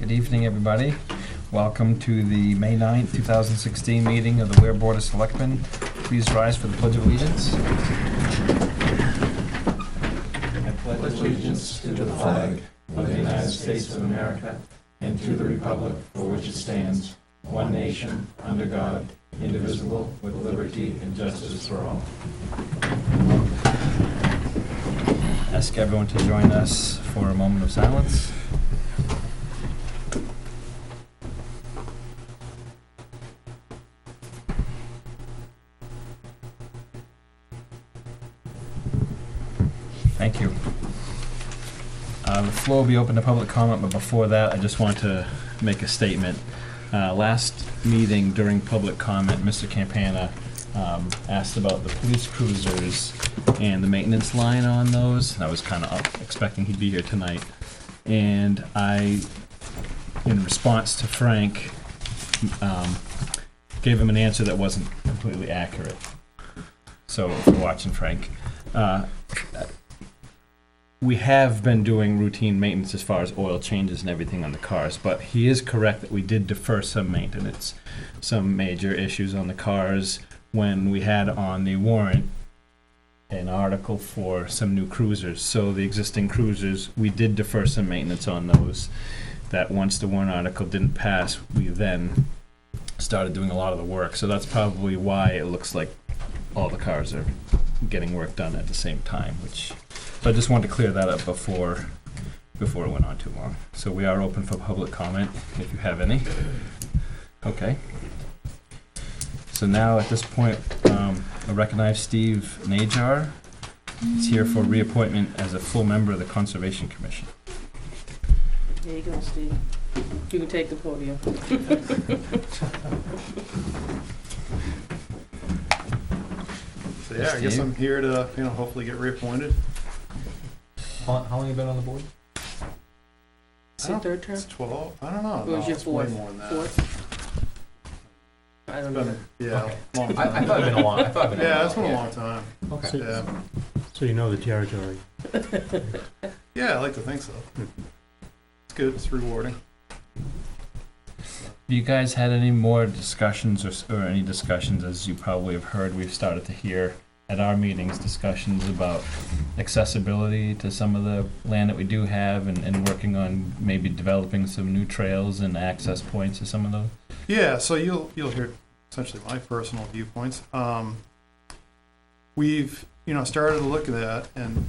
Good evening, everybody. Welcome to the May 9th, 2016 meeting of the Weare Board of Selectmen. Please rise for the Pledge of Allegiance. I pledge allegiance to the flag of the United States of America and to the republic for which it stands, one nation, under God, indivisible, with liberty and justice for all. Ask everyone to join us for a moment of silence. Thank you. The floor will be open to public comment, but before that, I just want to make a statement. Last meeting during public comment, Mr. Campana asked about the police cruisers and the maintenance line on those. I was kind of expecting he'd be here tonight. And I, in response to Frank, gave him an answer that wasn't completely accurate. So if you're watching, Frank, we have been doing routine maintenance as far as oil changes and everything on the cars, but he is correct that we did defer some maintenance, some major issues on the cars when we had on the warrant an article for some new cruisers. So the existing cruisers, we did defer some maintenance on those, that once the warrant article didn't pass, we then started doing a lot of the work. So that's probably why it looks like all the cars are getting work done at the same time, so I just wanted to clear that up before it went on too long. So we are open for public comment if you have any. Okay. So now at this point, I recognize Steve Najar. He's here for reappointment as a full member of the Conservation Commission. There you go, Steve. You can take the podium. So yeah, I guess I'm here to, hopefully get reappointed. How long have you been on the board? Is it third term? It's 12. I don't know. Or was your it's way fourth? more than that. Fourth? I don't know. Yeah, Okay. long I time. thought it'd been a long. Yeah, it's been a long time. Okay. Yeah, So you know the territory. yeah, I like to think so. It's good. It's rewarding. Have you guys had any more discussions or any discussions, as you probably have heard, we've started to hear at our meetings, discussions about accessibility to some of the land that we do have and working on maybe developing some new trails and access points to some of those? Yeah, so you'll hear essentially my personal viewpoints. We've started to look at that, and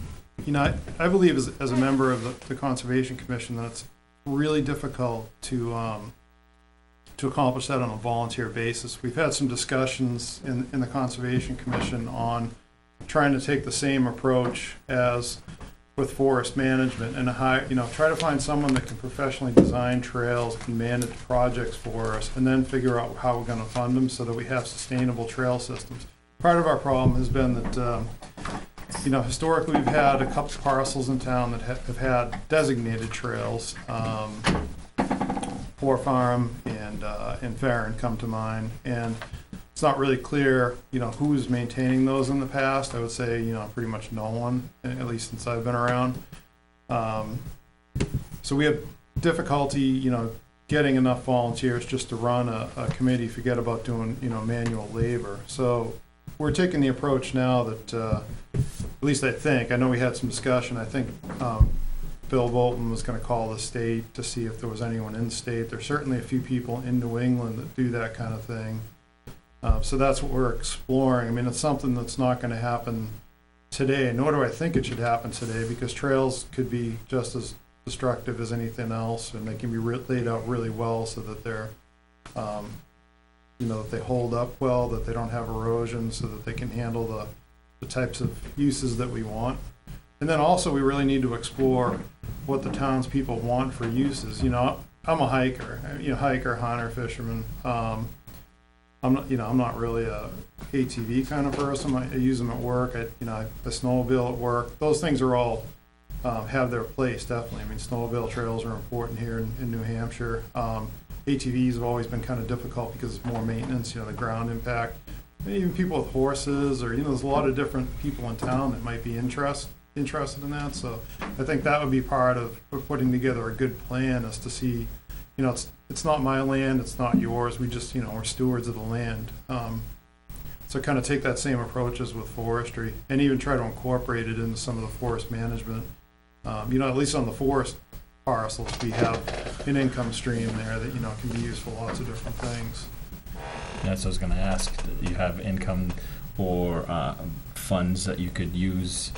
I believe as a member of the Conservation Commission that it's really difficult to accomplish that on a volunteer basis. We've had some discussions in the Conservation Commission on trying to take the same approach as with forest management and try to find someone that can professionally design trails and manage projects for us, and then figure out how we're going to fund them so that we have sustainable trail systems. Part of our problem has been that historically we've had a couple parcels in town that have had designated trails. Poor Farm and Farron come to mind, and it's not really clear, who's maintaining those in the past. I would say, pretty much no one, at least since I've been around. So we have difficulty, getting enough volunteers just to run a committee. Forget about doing, manual labor. So we're taking the approach now that, at least I think, I know we had some discussion. I think Bill Bolton was going to call the state to see if there was anyone in the state. There's certainly a few people in New England that do that kind of thing. So that's what we're exploring. I mean, it's something that's not going to happen today, nor do I think it should happen today, because trails could be just as destructive as anything else, and they can be laid out really well so that they're, that they hold up well, that they don't have erosion, so that they can handle the types of uses that we want. And then also we really need to explore what the townspeople want for uses. I'm a hiker, hunter, fisherman. I'm not really a ATV kind of person. I use them at work. I snowmobile at work. Those things are all have their place, definitely. I mean, snowmobile trails are important here in New Hampshire. ATVs have always been kind of difficult because it's more maintenance, the ground impact. Even people with horses, or there's a lot of different people in town that might be interested in that. So I think that would be part of putting together a good plan, is to see you know, it's not my land, it's not yours, we just, you know, we're stewards of the land. So kind of take that same approach as with forestry, and even try to incorporate it into some of the forest management. You know, at least on the forest parcels, we have an income stream there that, you know, can be used for lots of different things. That's what I was gonna ask. Do you have income or funds that you could use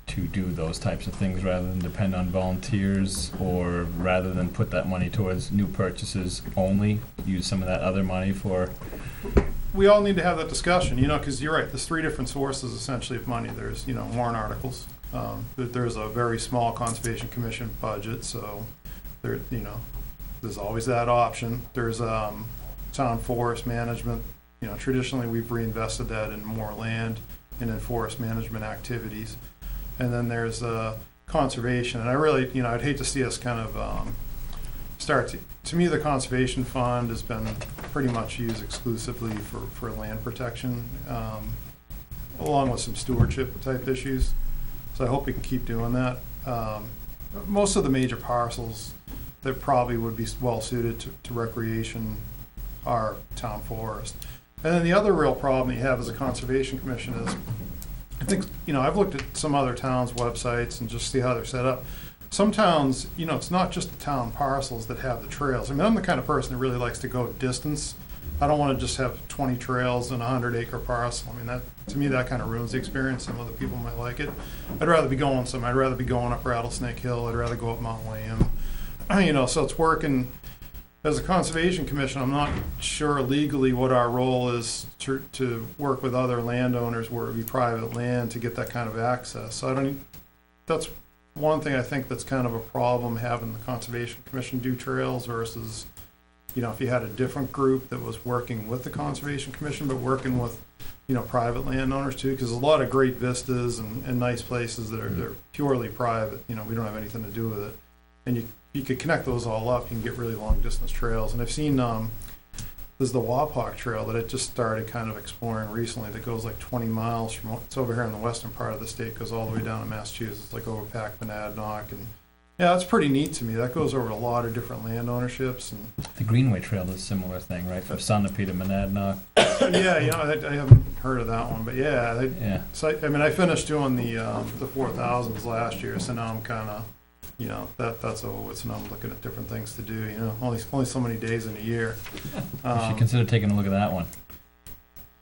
to do those types of things rather than depend on volunteers, or rather than put that money towards new purchases only, use some of that other money for? We all need to have that discussion, you know, because you're right, there's three different sources essentially of money. There's, you know, warrant articles. There's a very small Conservation Commission budget, so there, you know, there's always that option. There's town forest management. You know, traditionally we've reinvested that in more land and in forest management activities. And then there's conservation, and I really, you know, I'd hate to see us kind of start to me, the conservation fund has been pretty much used exclusively for land protection, along with some stewardship type issues. So I hope we can keep doing that. Most of the major parcels that probably would be well suited to recreation are town forest. And then the other real problem you have as a conservation commission is, I think, you know, I've looked at some other towns' websites and just see how they're set up. Some towns, you know, it's not just the town parcels that have the trails. I mean, I'm the kind of person that really likes to go distance. I don't want to just have 20 trails in a 100-acre parcel. I mean, that, to me, that kind of ruins the experience. Some other people might like it. I'd rather be going up Rattlesnake Hill. I'd rather go up Mount William. You know, so it's working. As a conservation commission, I'm not sure legally what our role is to work with other landowners where it would be private land to get that kind of access. So that's one thing I think that's kind of a problem, having the Conservation Commission do trails versus, you know, if you had a different group that was working with the Conservation Commission, but working with, you know, private landowners too, because there's a lot of great vistas and nice places that are they're purely private. You know, we don't have anything to do with it. And you could connect those all up, you can get really long distance trails. And I've seen, there's the Wapak Trail that I just started kind of exploring recently that goes like 20 miles from, it's over here in the western part of the state, goes all the way down to Massachusetts, like over Packmanadnock. And yeah, that's pretty neat to me. That goes over a lot of different land ownerships. And The Greenway Trail is a similar thing, right, from Sunapee to Monadnock? yeah, you know, I haven't heard of that one, but yeah. Yeah. So, I mean, I finished doing the 4000s last year, so now I'm kind of, you know, that's over with, so now I'm looking at different things to do, you know, only so many days in a year. You should consider taking a look at that one.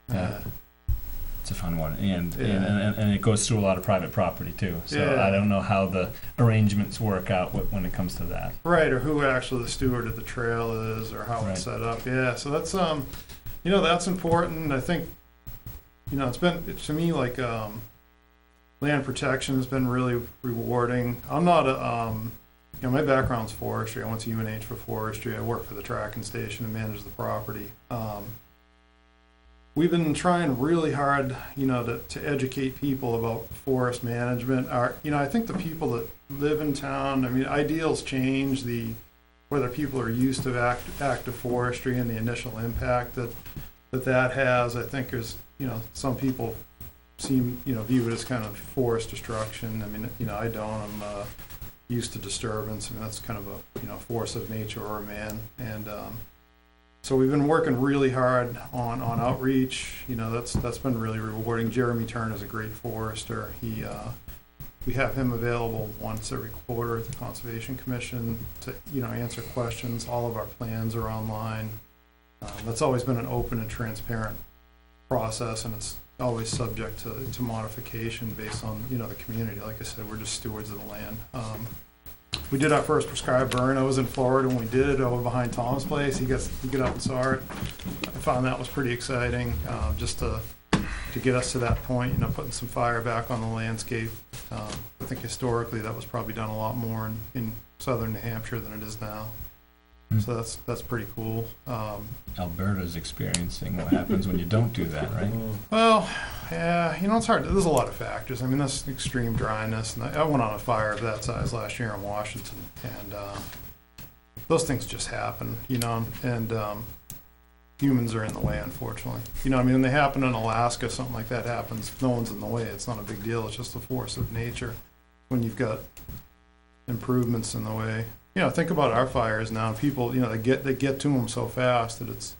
Yeah. It's a fun one, and Yeah. and it goes through a lot of private property too. So Yeah. I don't know how the arrangements work out when it comes to that. Right, or who actually the steward of the trail is, or how Right. it's set up. Yeah, so that's you know, that's important. I think, you know, to me like land protection has been really rewarding. I'm not a you know, my background's forestry. I went to UNH for forestry. I work for the tracking station and manage the property. We've been trying really hard, you know, to educate people about forest management. You know, I think the people that live in town, I mean, ideals change, whether people are used to active forestry and the initial impact that has. I think there's, you know, some people view it as kind of forest destruction. I mean, you know, I don't. I'm used to disturbance. I mean, that's kind of a, you know, force of nature or man. And so we've been working really hard on outreach. You know, that's been really rewarding. Jeremy Turner's a great forester. We have him available once every quarter at the Conservation Commission to, you know, answer questions. All of our plans are online. That's always been an open and transparent process, and it's always subject to modification based on, you know, the community. Like I said, we're just stewards of the land. We did our first prescribed burn. I was in Florida when we did it over behind Tom's place. He got up and saw it. I found that was pretty exciting, just to get us to that point, you know, putting some fire back on the landscape. I think historically that was probably done a lot more in southern New Hampshire than it is now. So that's pretty cool. Alberta's experiencing what happens when you don't do that, right? Well, yeah, you know, it's hard. There's a lot of factors. I mean, that's extreme dryness. And I went on a fire of that size last year in Washington, and those things just happen, you know, and humans are in the way, unfortunately. You know, I mean, when they happen in Alaska, something like that happens, no one's in the way. It's not a big deal. It's just a force of nature when you've got improvements in the way. think about our fires now. People, they get to them so fast that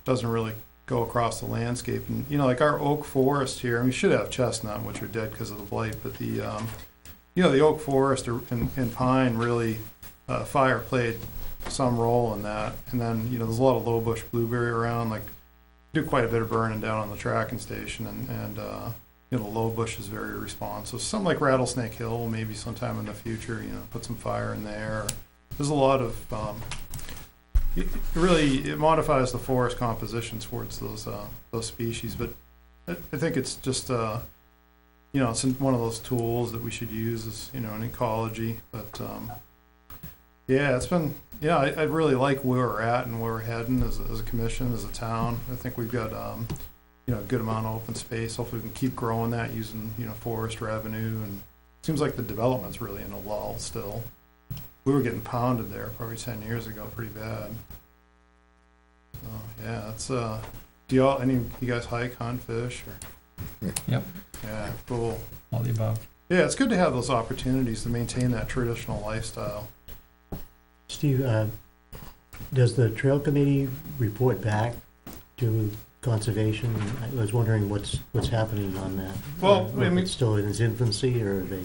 doesn't really go across the landscape. And like our oak forest here, and we should have chestnut, which are dead because of the blight, but the the oak forest and pine really fire played some role in that. And then there's a lot of low bush blueberry around. Like do quite a bit of burning down on the tracking station, and the low bush is very responsive. Something like Rattlesnake Hill, maybe sometime in the future, put some fire in there. There's a lot of, it modifies the forest composition towards those species, but I think it's just, it's one of those tools that we should use as, in ecology. But, it's been, I really like where we're at and where we're heading as a commission, as a town. I think we've got, a good amount of open space. Hopefully we can keep growing that using, forest revenue. And it seems like the development's really in a lull still. We were getting pounded there probably 10 years ago, pretty bad. So, it's, do any of you guys hike, hunt, fish? Or? Yep. Yeah, cool. All the above. Yeah, it's good to have those opportunities to maintain that traditional lifestyle. Steve, does the trail committee report back to conservation? I was wondering what's happening on that. Well, I mean, it's still in its infancy, or are they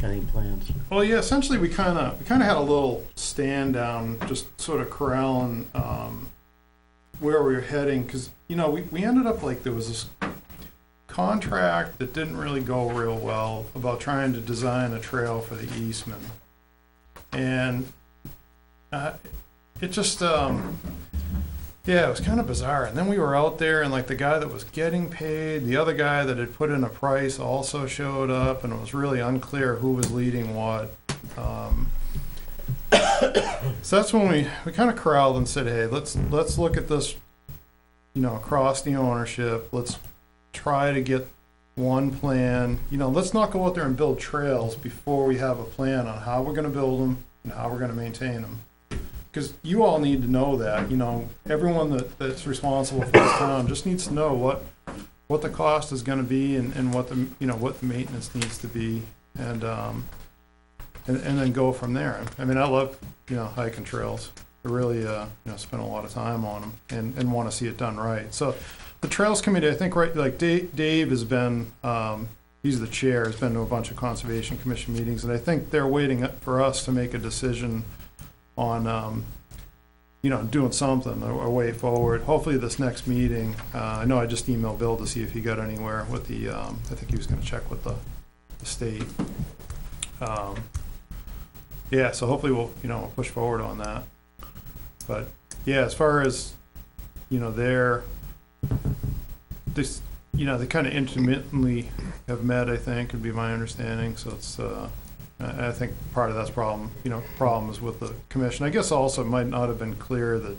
got any plans? Well, yeah, essentially we kind of had a little stand down, just sort of corralling where we were heading, because we ended up like there was this contract that didn't really go real well about trying to design a trail for the Eastman, and it just it was kind of bizarre. And then we were out there, and like the guy that was getting paid, the other guy that had put in a price also showed up, and it was really unclear who was leading what. So that's when we kind of corralled and said, hey, let's look at this, across the ownership. Let's try to get one plan. Let's not go out there and build trails before we have a plan on how we're going to build them and how we're going to maintain them. Because you all need to know that, everyone that's responsible for this town just needs to know what the cost is going to be and what the what the maintenance needs to be, and then go from there. I mean, I love hiking trails. I really spend a lot of time on them and want to see it done right. So the trails committee, I think, right, like Dave has been he's the chair. Has been to a bunch of conservation commission meetings, and I think they're waiting for us to make a decision on doing something, a way forward. Hopefully this next meeting, I know I just emailed Bill to see if he got anywhere with the, I think he was going to check with the state. So hopefully we'll push forward on that. But as far as they kind of intermittently have met, I think, would be my understanding. So it's I think part of that's problem is with the commission. I guess also it might not have been clear that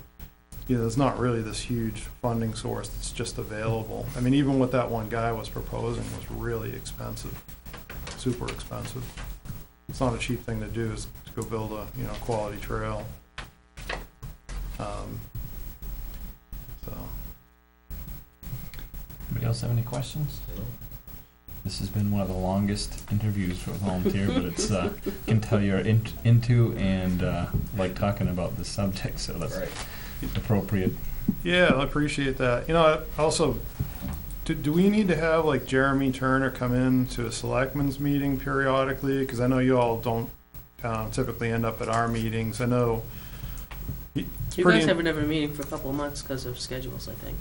there's not really this huge funding source that's just available. I mean, even what that one guy was proposing was really expensive, super expensive. It's not a cheap thing to do, is to go build a quality trail. So. Anybody else have any questions? This has been one of the longest interviews for a volunteer, but it's can tell you're into and like talking about the subject, so that's right. Appropriate. Yeah, I appreciate that. Also, do we need to have like Jeremy Turner come in to a selectmen's meeting periodically? Because I know you all don't typically end up at our meetings. I know. You guys haven't had a meeting for a couple of months because of schedules, I think.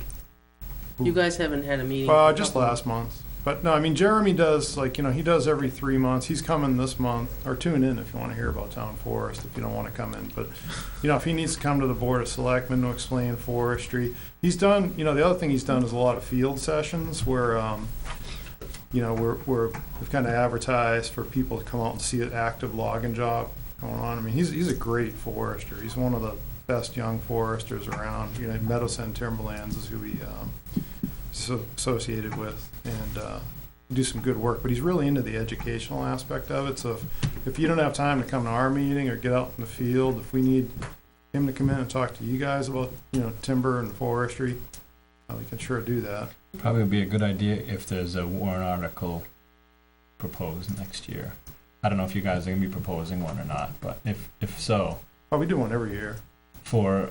You guys haven't had a meeting. Just last month. But no, I mean, Jeremy does, he does every 3 months. He's coming this month, or tune in if you want to hear about town forest, if you don't want to come in. But, if he needs to come to the Board of Selectmen to explain forestry. He's done, the other thing he's done is a lot of field sessions where, we've kind of advertised for people to come out and see an active logging job going on. I mean, he's a great forester. He's one of the best young foresters around. Meadowson Timberlands is who he associated with, and do some good work. But he's really into the educational aspect of it. So if you don't have time to come to our meeting or get out in the field, if we need him to come in and talk to you guys about timber and forestry, we can sure do that. Probably would be a good idea if there's a warrant article proposed next year. I don't know if you guys are gonna be proposing one or not, but if so, Oh, we do one every year. for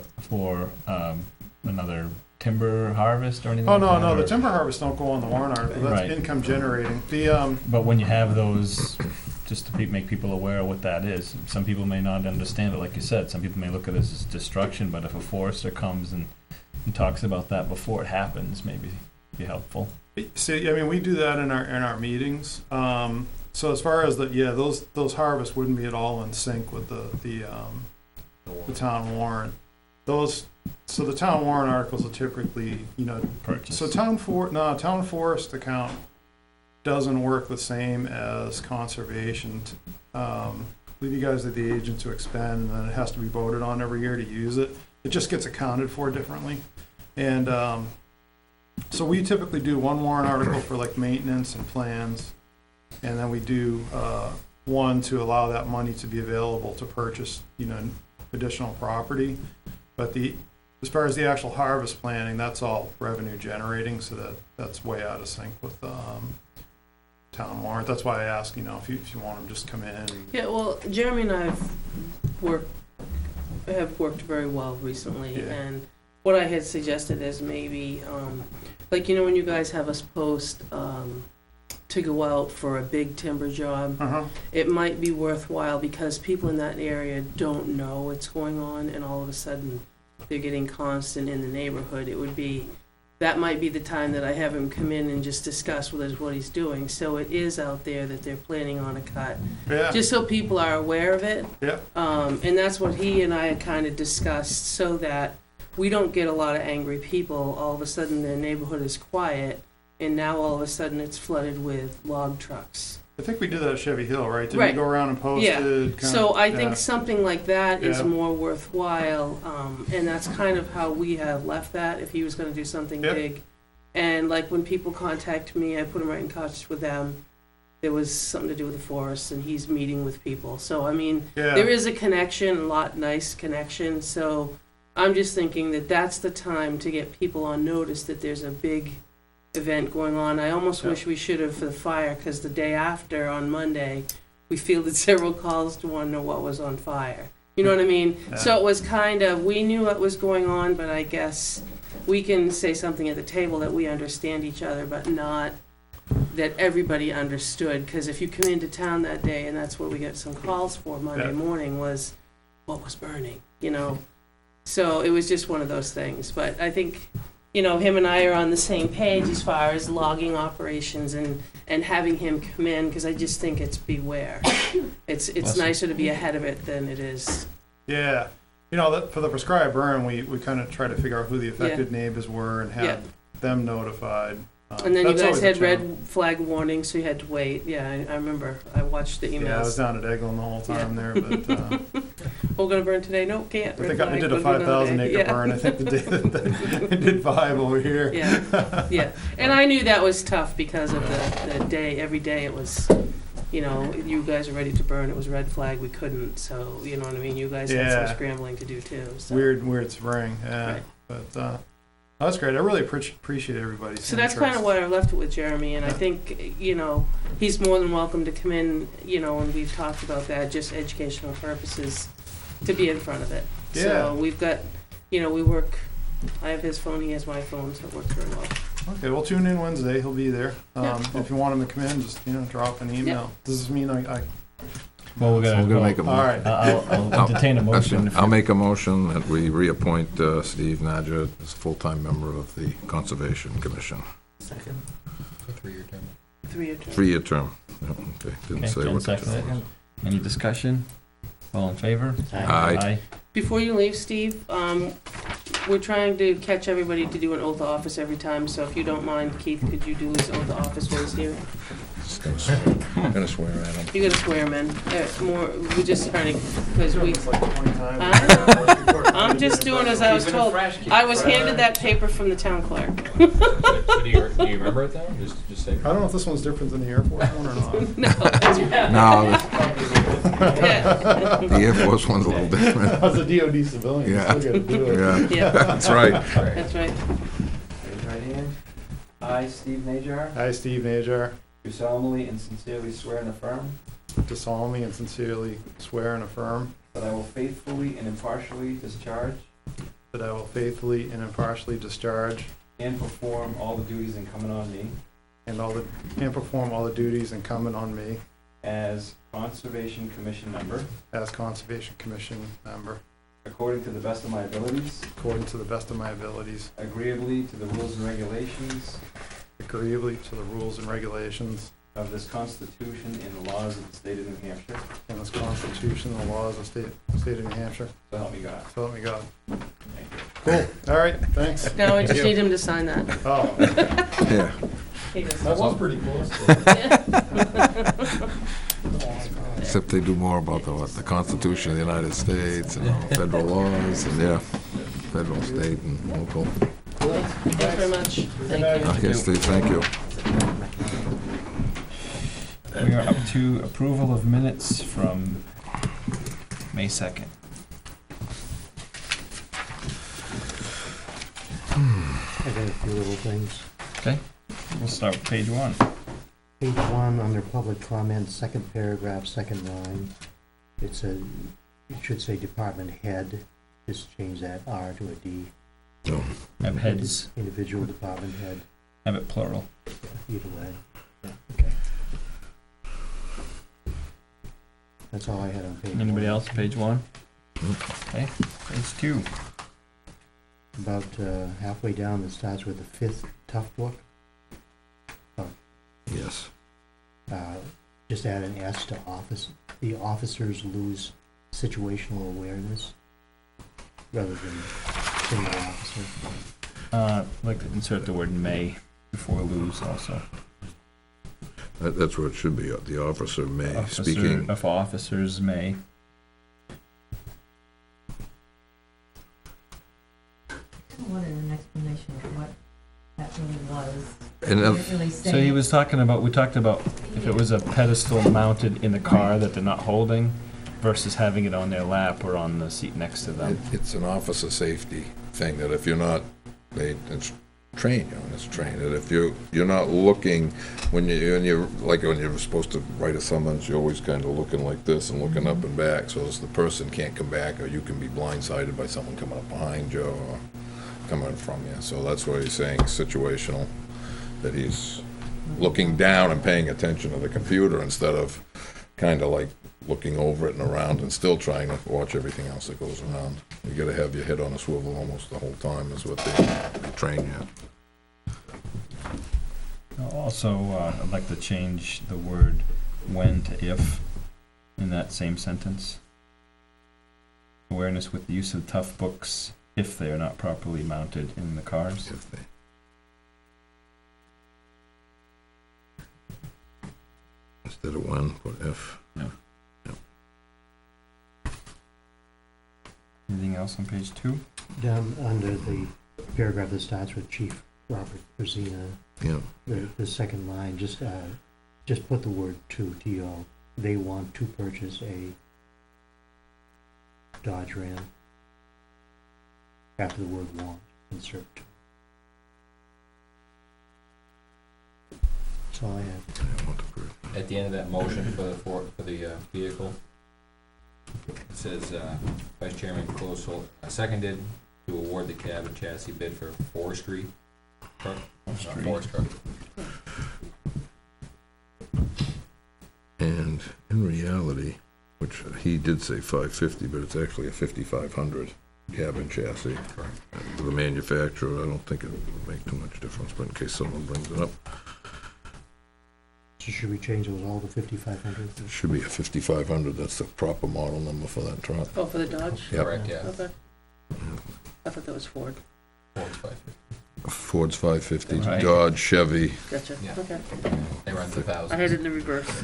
another timber harvest or anything Oh, like no, that, no, the or- timber harvest don't go on the warrant article, that's Right. income generating. But when you have those, just to make people aware of what that is, some people may not understand it, like you said, some people may look at it as destruction, but if a forester comes and talks about that before it happens, maybe it'd be helpful. See, I mean, we do that in our meetings. So as far as those harvests wouldn't be at all in sync with the town warrant. So the town warrant articles are typically, Purchase. so town forest account doesn't work the same as conservation. Leave you guys are the agent to expend, and then it has to be voted on every year to use it. It just gets accounted for differently. And so we typically do one warrant article for like maintenance and plans, and then we do one to allow that money to be available to purchase, additional property. But as far as the actual harvest planning, that's all revenue generating, so that's way out of sync with town warrant. That's why I ask, if you want them, just come in. Yeah, well, Jeremy and I have worked very well recently, Yeah. and what I had suggested is maybe, when you guys have us post to go out for a big timber job, it might be worthwhile because people in that area don't know what's going on, and all of a sudden they're getting constant in the neighborhood. That might be the time that I have him come in and just discuss with us what he's doing. So it is out there that they're planning on a cut, Yeah. just so people are aware of it. Yeah. And that's what he and I had kind of discussed, so that we don't get a lot of angry people. All of a sudden their neighborhood is quiet, and now all of a sudden it's flooded with log trucks. I think we did that at Chevy Hill, right? Did Right. we go around and post Yeah. it? So I think something like that is Yeah. more worthwhile, and that's kind of how we have left that, if he was gonna do something Yeah. big. And like when people contact me, I put him right in touch with them. There was something to do with the forest, and he's meeting with people. So, I mean, there is a connection, nice connection, so I'm just thinking that that's the time to get people on notice that there's a big event going on. I almost wish we should have for the fire, because the day after, on Monday, we fielded several calls to want to know what was on fire. You know what I mean? Yeah. So it was kind of, we knew what was going on, but I guess we can say something at the table that we understand each other, but not that everybody understood. Because if you come into town that day, and that's what we got some calls for Monday morning, was what was burning, So it was just one of those things. But I think, him and I are on the same page as far as logging operations and having him come in, because I just think it's beware. It's nicer to be ahead of it than it is. Yeah. For the prescribed burn, we kind of try to figure out who the affected neighbors were and have them notified. And then you That's guys always a had red challenge. flag warning, so you had to wait. Yeah, I remember. I watched the emails. Yeah, I was down at Eglin the whole time there, but We're going to burn today? No, can't. I Red think I flag, did a we'll do another 5,000 day. acre burn. I think the day that I did 5 over here. Yeah. And I knew that was tough because of the day. Every day it was, you guys are ready to burn. It was red flag. We couldn't. So, you know what I mean? You guys had some scrambling to do too. So. Weird spring. Yeah. Right. But that's great. I really appreciate everybody's So that's kind of what I left it with Jeremy, and I think, he's more than welcome to come in, and we've talked about that, just educational purposes, to be in front of it. Yeah. So we've got, we work, I have his phone, he has my phone, so it works very well. Okay, we'll tune in Wednesday. He'll be there. If you want him to come in, just drop an email. Yeah. Does this mean I Well, we're gonna make a all right. I'll entertain a motion. I'll make a motion that we reappoint Steve Nadger as a full-time member of the Conservation Commission. Second. A 3-year term. 3-year term. 3-year term. Yeah, okay, didn't say Jen what the seconded term it. Any discussion? All in favor? Aye. Before you leave, Steve, we're trying to catch everybody to do an oath of office every time, so if you don't mind, Keith, could you do his oath of office while he's here? was. I'm gonna swear at him. You gotta swear him in. We're just trying to, because we, It's like 20 times. I'm just doing as I was told. I was handed that paper from the town clerk. So do you remember it though? Just say. I don't know if this one's different than the Air Force one or not. No. No, Yeah. the Air Force one's a little different. As a DOD civilian, you Yeah. still gotta do it. Yeah, Yeah, that's right. that's right. Raise your right hand. I, Steve Najar, Hi, Steve Najar. do solemnly and sincerely swear and affirm do solemnly and sincerely swear and affirm that I will faithfully and impartially discharge that I will faithfully and impartially discharge and perform all the duties incumbent on me and perform all the duties incumbent on me as Conservation Commission member, as Conservation Commission member, according to the best of my abilities, according to the best of my abilities, agreeably to the rules and regulations agreeably to the rules and regulations of this Constitution and the laws of the state of New Hampshire. and this Constitution and the laws of the state of New Hampshire. So help me God. So help me God. Thank you. Cool. All right, thanks. Now I just Thank need him to sign that. Oh, Yeah. He does. that was pretty close. Except they do more about the Constitution of the United States and federal laws and, yeah, federal, state, and local. Thanks very much. Thank you. Okay, Steve, thank you. We are up to approval of minutes from May 2nd. I got a few little things. Okay, we'll start with page 1. Page 1, under public comment, second paragraph, second line. It should say department head. Just change that R to a D. No. Have heads, Individual department head, have it plural. either way. Okay. That's all I had on page 1. Anybody else, page 1? Okay, page 2. About halfway down, it starts with the fifth tough book. Yes. Just add an S to office. The officers lose situational awareness rather than single officer. I'd like to insert the word may before lose also. That's where it should be, the officer may, Officer, speaking. if officers may. I wanted an explanation of what that really was. And It didn't really So he say. was talking about, we talked about if it was a pedestal mounted in the car that they're not holding versus having it on their lap or on the seat next to them. It's an officer safety thing, that if you're not, it's trained, it's trained, that if you're not looking, when you're supposed to write a summons, you're always kind of looking like this and looking up and back, so as the person can't come back, or you can be blindsided by someone coming up behind you or coming from you. So that's what he's saying, situational, that he's looking down and paying attention to the computer instead of kind of like looking over it and around and still trying to watch everything else that goes around. You gotta have your head on a swivel almost the whole time is what they train you. Also, I'd like to change the word when to if in that same sentence. Awareness with the use of tough books if they are not properly mounted in the cars. If they, instead of when, put if. Anything else on page 2? Down under the paragraph that starts with Chief Robert Brzezina, Yeah, the second line, just put the word to, T-O. They want to purchase a Dodge Ram. After the word want, insert to. That's all I have. I want to prove. At the end of that motion for the vehicle, it says, Vice Chairman Closel seconded to award the cab and chassis bid for forestry truck. Forest truck. And in reality, which he did say 550, but it's actually a 5500 cab and chassis. Correct. For the manufacturer, I don't think it would make too much difference, but in case someone brings it up, So should we change those all to 5,500? it should be a 5500. That's the proper model number for that truck. Oh, for the Dodge? Yep. Correct, yeah. Okay. I thought that was Ford. Ford's 550. Ford's 550, Right. Dodge, Chevy. Gotcha, Yeah. okay. They run the thousands. I had it in the reverse.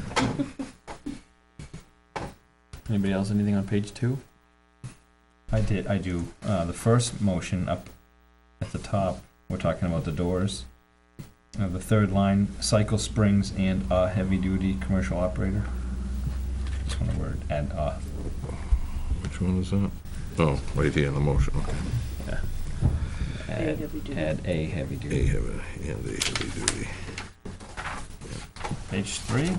Anybody else, anything on page 2? I do. The first motion up at the top, we're talking about the doors. The third line, cycle springs and a heavy-duty commercial operator. Just want a word, add a. Which one is that? Oh, right here in the motion, okay. Yeah. A heavy-duty. Add a A heavy-duty. heavy, and a heavy duty. Page 3.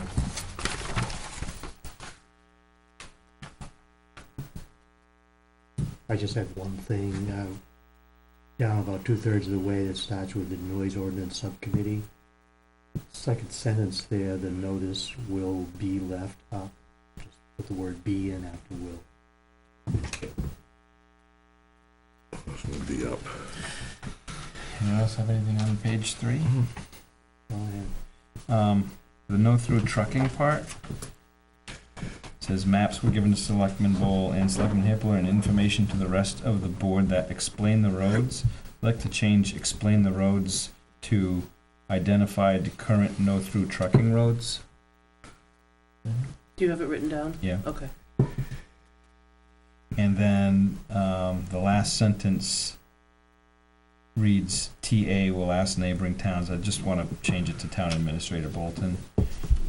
I just have one thing, down about 2/3 of the way that starts with the noise ordinance subcommittee. Second sentence there, the notice will be left up. Just put the word be in after will. This will be up. Anyone else have anything on page 3? Go ahead. The no-through trucking part. Says maps were given to Selectman Bowl and Selectman Hippler and information to the rest of the board that explain the roads. I'd like to change explain the roads to identified current no-through trucking roads. Do you have it written down? Yeah. Okay. And then the last sentence reads, TA will ask neighboring towns. I just want to change it to Town Administrator Bolton.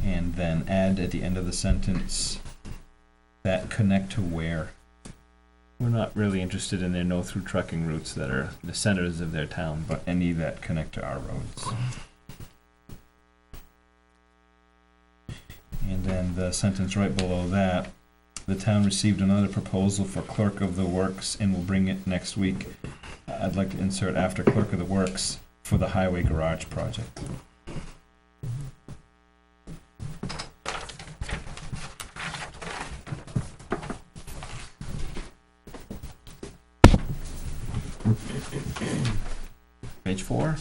And then add at the end of the sentence that connect to Weare. We're not really interested in their no-through trucking routes that are the centers of their town, but any that connect to our roads. And then the sentence right below that, the town received another proposal for clerk of the works and will bring it next week. I'd like to insert after clerk of the works for the highway garage project. Page 4.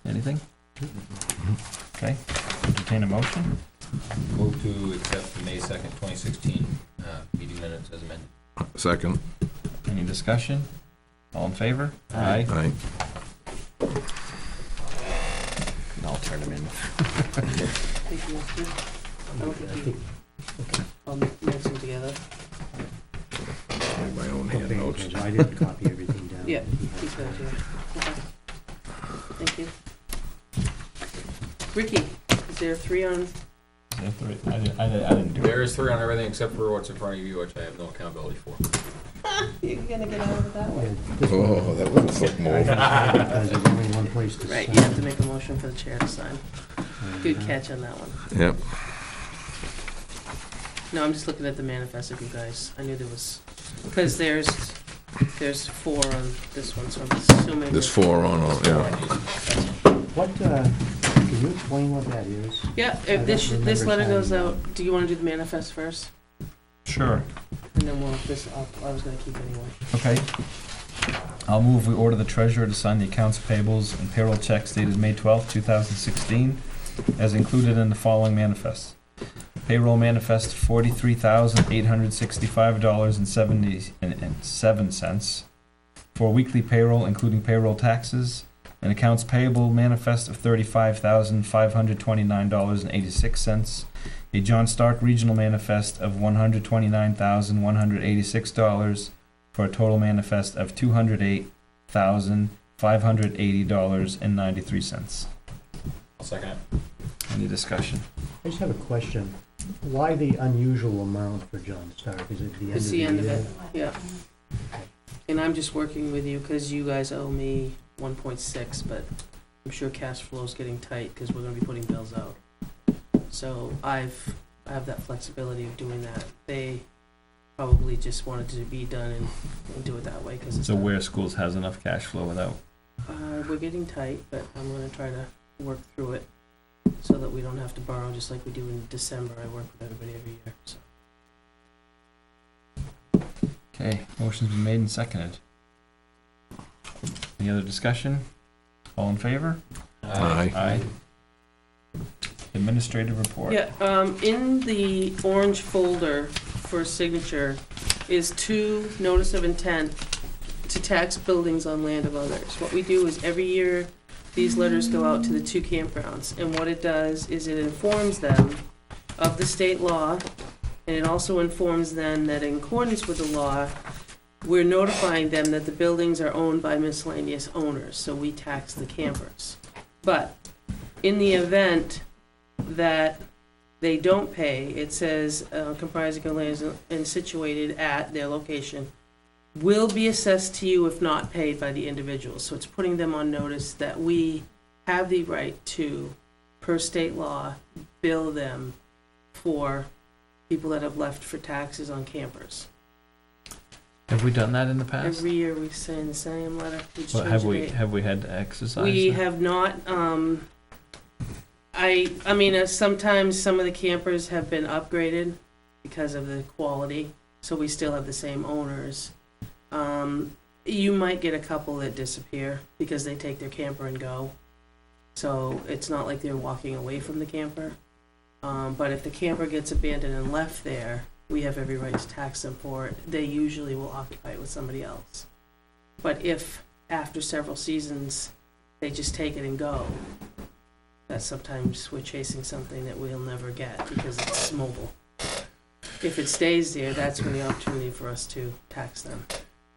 Anything? Okay, entertain a motion. Move to accept the May 2nd, 2016 meeting minutes as amended. Second. Any discussion? All in favor? Aye. Aye. And I'll turn them in. Thank you, Steve. I'll I give you- think, I'll mix them together. I have my own okay, handouts. I didn't copy everything down. Yeah, he's got it here. Okay. Thank you. Ricky, is there 3 on? I didn't do it. There is 3 on everything except for what's in front of you, which I have no accountability for. You're gonna get out of it that Yeah, way. this one, Oh, that looks like I more. have to sign because there's only one place to sign. Right, you have to make a motion for the chair to sign. Good And, catch on that one. Yep. No, I'm just looking at the manifest of you guys. I knew there was, because there's 4 on this one, so I'm assuming. There's that- 4 on all, yeah. What, can you explain what that is? Yeah, I if this don't this remember letter goes signing out, do you wanna do the manifest first? Sure. And then we'll, I was gonna keep anyway. Okay. I'll move we order the treasurer to sign the accounts payables and payroll checks dated May 12th, 2016, as included in the following manifests. Payroll manifest $43,865.77 for weekly payroll, including payroll taxes. An accounts payable manifest of $35,529.86. A John Stark Regional manifest of $129,186 for a total manifest of $208,580.93. I'll second it. Any discussion? I just have a question. Why the unusual amount for John Stark? Is it the end of It's the the end year? of it, yeah. And I'm just working with you because you guys owe me 1.6, but I'm sure cash flow's getting tight because we're gonna be putting bills out. So I have that flexibility of doing that. They probably just wanted to be done and do it that way because it's. So not- where schools has enough cash flow without? We're getting tight, but I'm gonna try to work through it so that we don't have to borrow just like we do in December. I work with everybody every year, so. Okay, motion's been made and seconded. Any other discussion? All in favor? Aye. Aye. Administrative report. Yeah, in the orange folder for signature is 2 notice of intent to tax buildings on land of others. What we do is every year, these letters go out to the 2 campgrounds, and what it does is it informs them of the state law, and it also informs them that in accordance with the law, we're notifying them that the buildings are owned by miscellaneous owners, so we tax the campers. But in the event that they don't pay, it says comprising of lands and situated at their location will be assessed to you if not paid by the individual. So it's putting them on notice that we have the right to, per state law, bill them for people that have left for taxes on campers. Have we done that in the past? Every year we send the same letter. We just But change have the we date. have we had to exercise? We that? have not, I mean, sometimes some of the campers have been upgraded because of the quality, so we still have the same owners. You might get a couple that disappear because they take their camper and go. So it's not like they're walking away from the camper. But if the camper gets abandoned and left there, we have every right to tax them for it. They usually will occupy it with somebody else. But if after several seasons, they just take it and go, that sometimes we're chasing something that we'll never get because it's mobile. If it stays there, that's when the opportunity for us to tax them.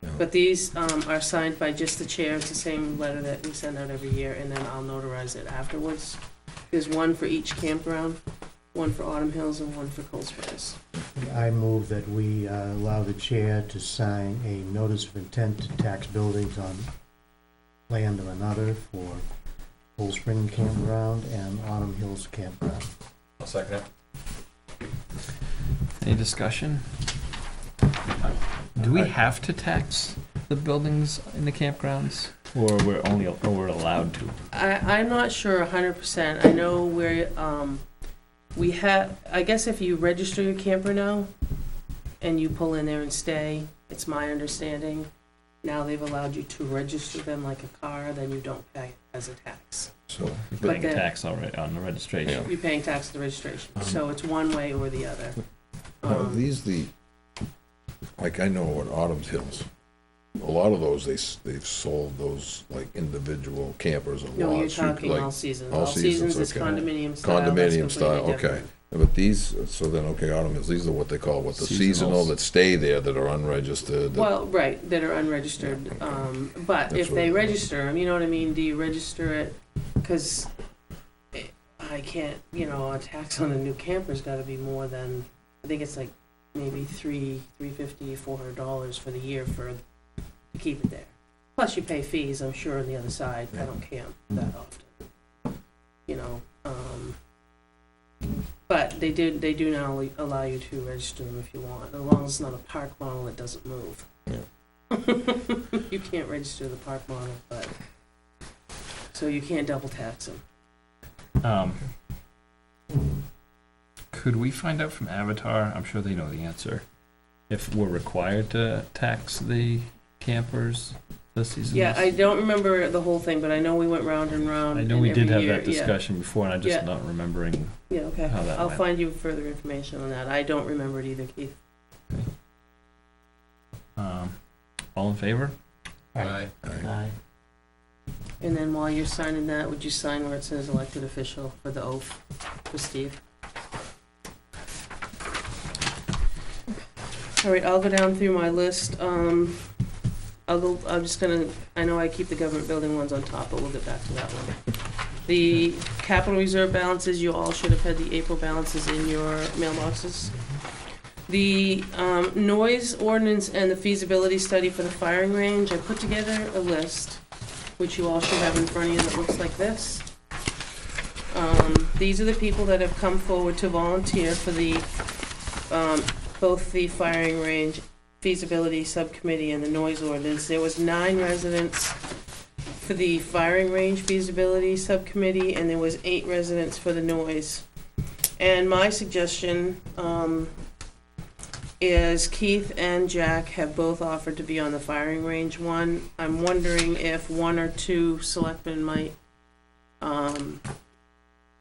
Yeah. But these are signed by just the chair. It's the same letter that we send out every year, and then I'll notarize it afterwards. There's one for each campground, one for Autumn Hills and one for Cold Springs. I move that we allow the chair to sign a notice of intent to tax buildings on land of another for Cold Spring Campground and Autumn Hills Campground. I'll second it. Any discussion? Do we have to tax the buildings in the campgrounds, or we're allowed to? I'm not sure 100%. I know we have, I guess if you register your camper now and you pull in there and stay, it's my understanding, now they've allowed you to register them like a car, then you don't pay as a tax. So, You're But paying a then- tax already on the registration. Yeah. You're paying tax on the registration, so it's one way or the other. are these like I know at Autumn Hills, a lot of those, they've sold those like individual campers or No, you're lots. talking like all seasons. all All seasons, seasons is okay. condominium style. that's Condominium style, completely okay. different. But these, so then, okay, Autumn Hills, these are what they call, the seasonal Seasonals. that stay there, that are unregistered. Well, right, that are unregistered, Yeah, okay. but That's if what they it- register them, you know what I mean, do you register it? Cause I can't, a tax on a new camper's gotta be more than, I think it's like maybe $350, $400 for the year to keep it there. Plus you pay fees, I'm sure, on the other side, I don't camp that often, But they do now allow you to register them if you want, as long as it's not a park model that doesn't move. Yeah. You can't register the park model, but, so you can't double tax them. Could we find out from Avatar? I'm sure they know the answer. If we're required to tax the campers this season? Yeah, I don't remember the whole thing, but I know we went round and round. I know and we did every have year- that discussion before, and I'm just Yeah. not remembering. Yeah, okay. how that I'll went. find you further information on that. I don't remember it either, Keith. All in favor? Aye. Aye. And then while you're signing that, would you sign where it says elected official for the oath for Steve? All right, I'll go down through my list. I'm just gonna, I know I keep the government building ones on top, but we'll get back to that one. The capital reserve balances, you all should have had the April balances in your mailboxes. The noise ordinance and the feasibility study for the firing range, I put together a list, which you all should have in front of you, that looks like this. These are the people that have come forward to volunteer for the, both the firing range feasibility subcommittee and the noise ordinance. There was 9 residents for the firing range feasibility subcommittee, and there was 8 residents for the noise. And my suggestion, is Keith and Jack have both offered to be on the firing range one. I'm wondering if 1 or 2 selectmen might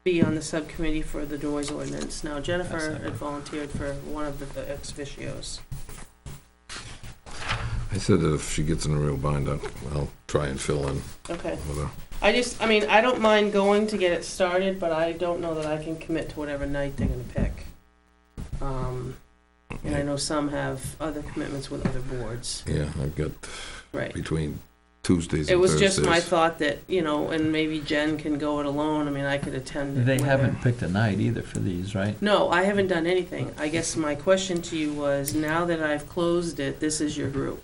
be on the subcommittee for the noise ordinance. Now Jennifer That's had volunteered for one of the ex officios. I said that if she gets in a real bind, I'll try and fill in Okay. with her. I don't mind going to get it started, but I don't know that I can commit to whatever night they're gonna pick. And I know some have other commitments with other boards. Yeah, I've got Right. between Tuesdays It and was Thursdays. just my thought that, and maybe Jen can go it alone. I mean, I could attend. They with her. haven't picked a night either for these, right? No, I haven't done anything. I guess my question to you was, now that I've closed it, this is your group,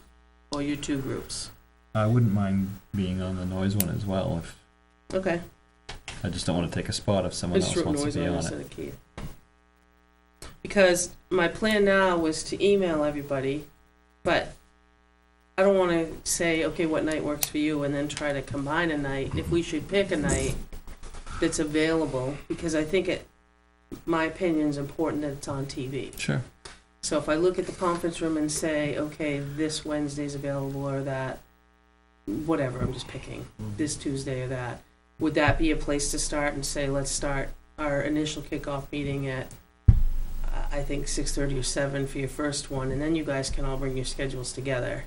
or your 2 groups. I wouldn't mind being on the noise one as well. If Okay. I just don't want to take a spot if I someone just else wrote wants noise to be on on instead it. of Keith. Because my plan now was to email everybody, but I don't wanna say, okay, what night works for you, and then try to combine a night. If we should pick a night that's available, because I think my opinion's important that it's on TV. Sure. So if I look at the conference room and say, okay, this Wednesday's available, or that, whatever, I'm just picking, this Tuesday or that, would that be a place to start and say, let's start our initial kickoff meeting at, I think 6:30 or 7 for your first one, and then you guys can all bring your schedules together.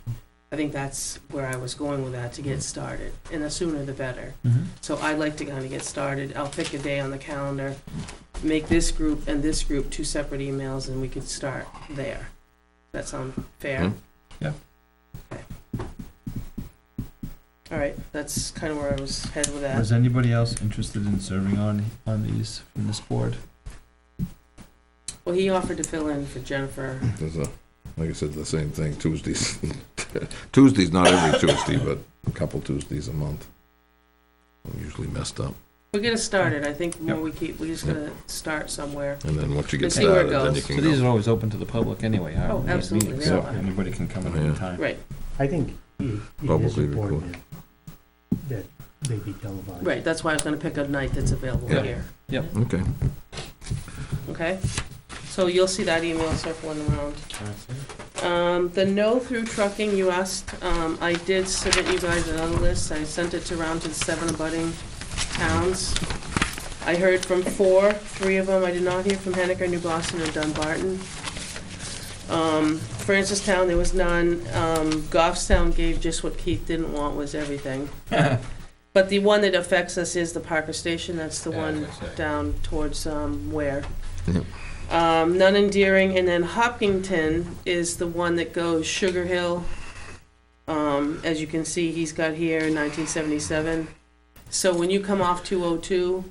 I think that's where I was going with that, to get started, and the sooner the better. Mm-hmm. So I'd like to kind of get started. I'll pick a day on the calendar, make this group and this group 2 separate emails, and we could start there. That sound fair? Mhm. Yeah. Okay. All right, that's kind of where I was headed with that. Was anybody else interested in serving on these from this board? Well, he offered to fill in for Jennifer. There's like I said, the same thing, Tuesdays. Tuesdays, not every Tuesday, but a couple Tuesdays a month. I'm usually messed up. We'll get it started. I think the more Yep. we keep, we just gotta start somewhere. And then once you get Let's see where it started, then you goes. can So these go. are always open to the public anyway, aren't Oh, these absolutely, meetings? they So are. anybody can come at Yeah. any time. Right, I think it is Publicly important that they be televised. right. That's why I was gonna pick a night that's available Yeah. here. Okay. Okay? So you'll see that email circling around. The no through trucking, you asked, I did submit you guys another list. I sent it around to the 7 abutting towns. I heard from 4, 3 of them. I did not hear from Henniker, New Boston, or Dunbarton. Francistown, there was none. Goffstown gave just what Keith didn't want, was everything. But the one that affects us is the Parker Station. That's the Yeah, I was one gonna say. down towards Weare. Yep. None in Deering, and then Hopkinton is the one that goes Sugar Hill. As you can see, he's got here 1977. So when you come off 202,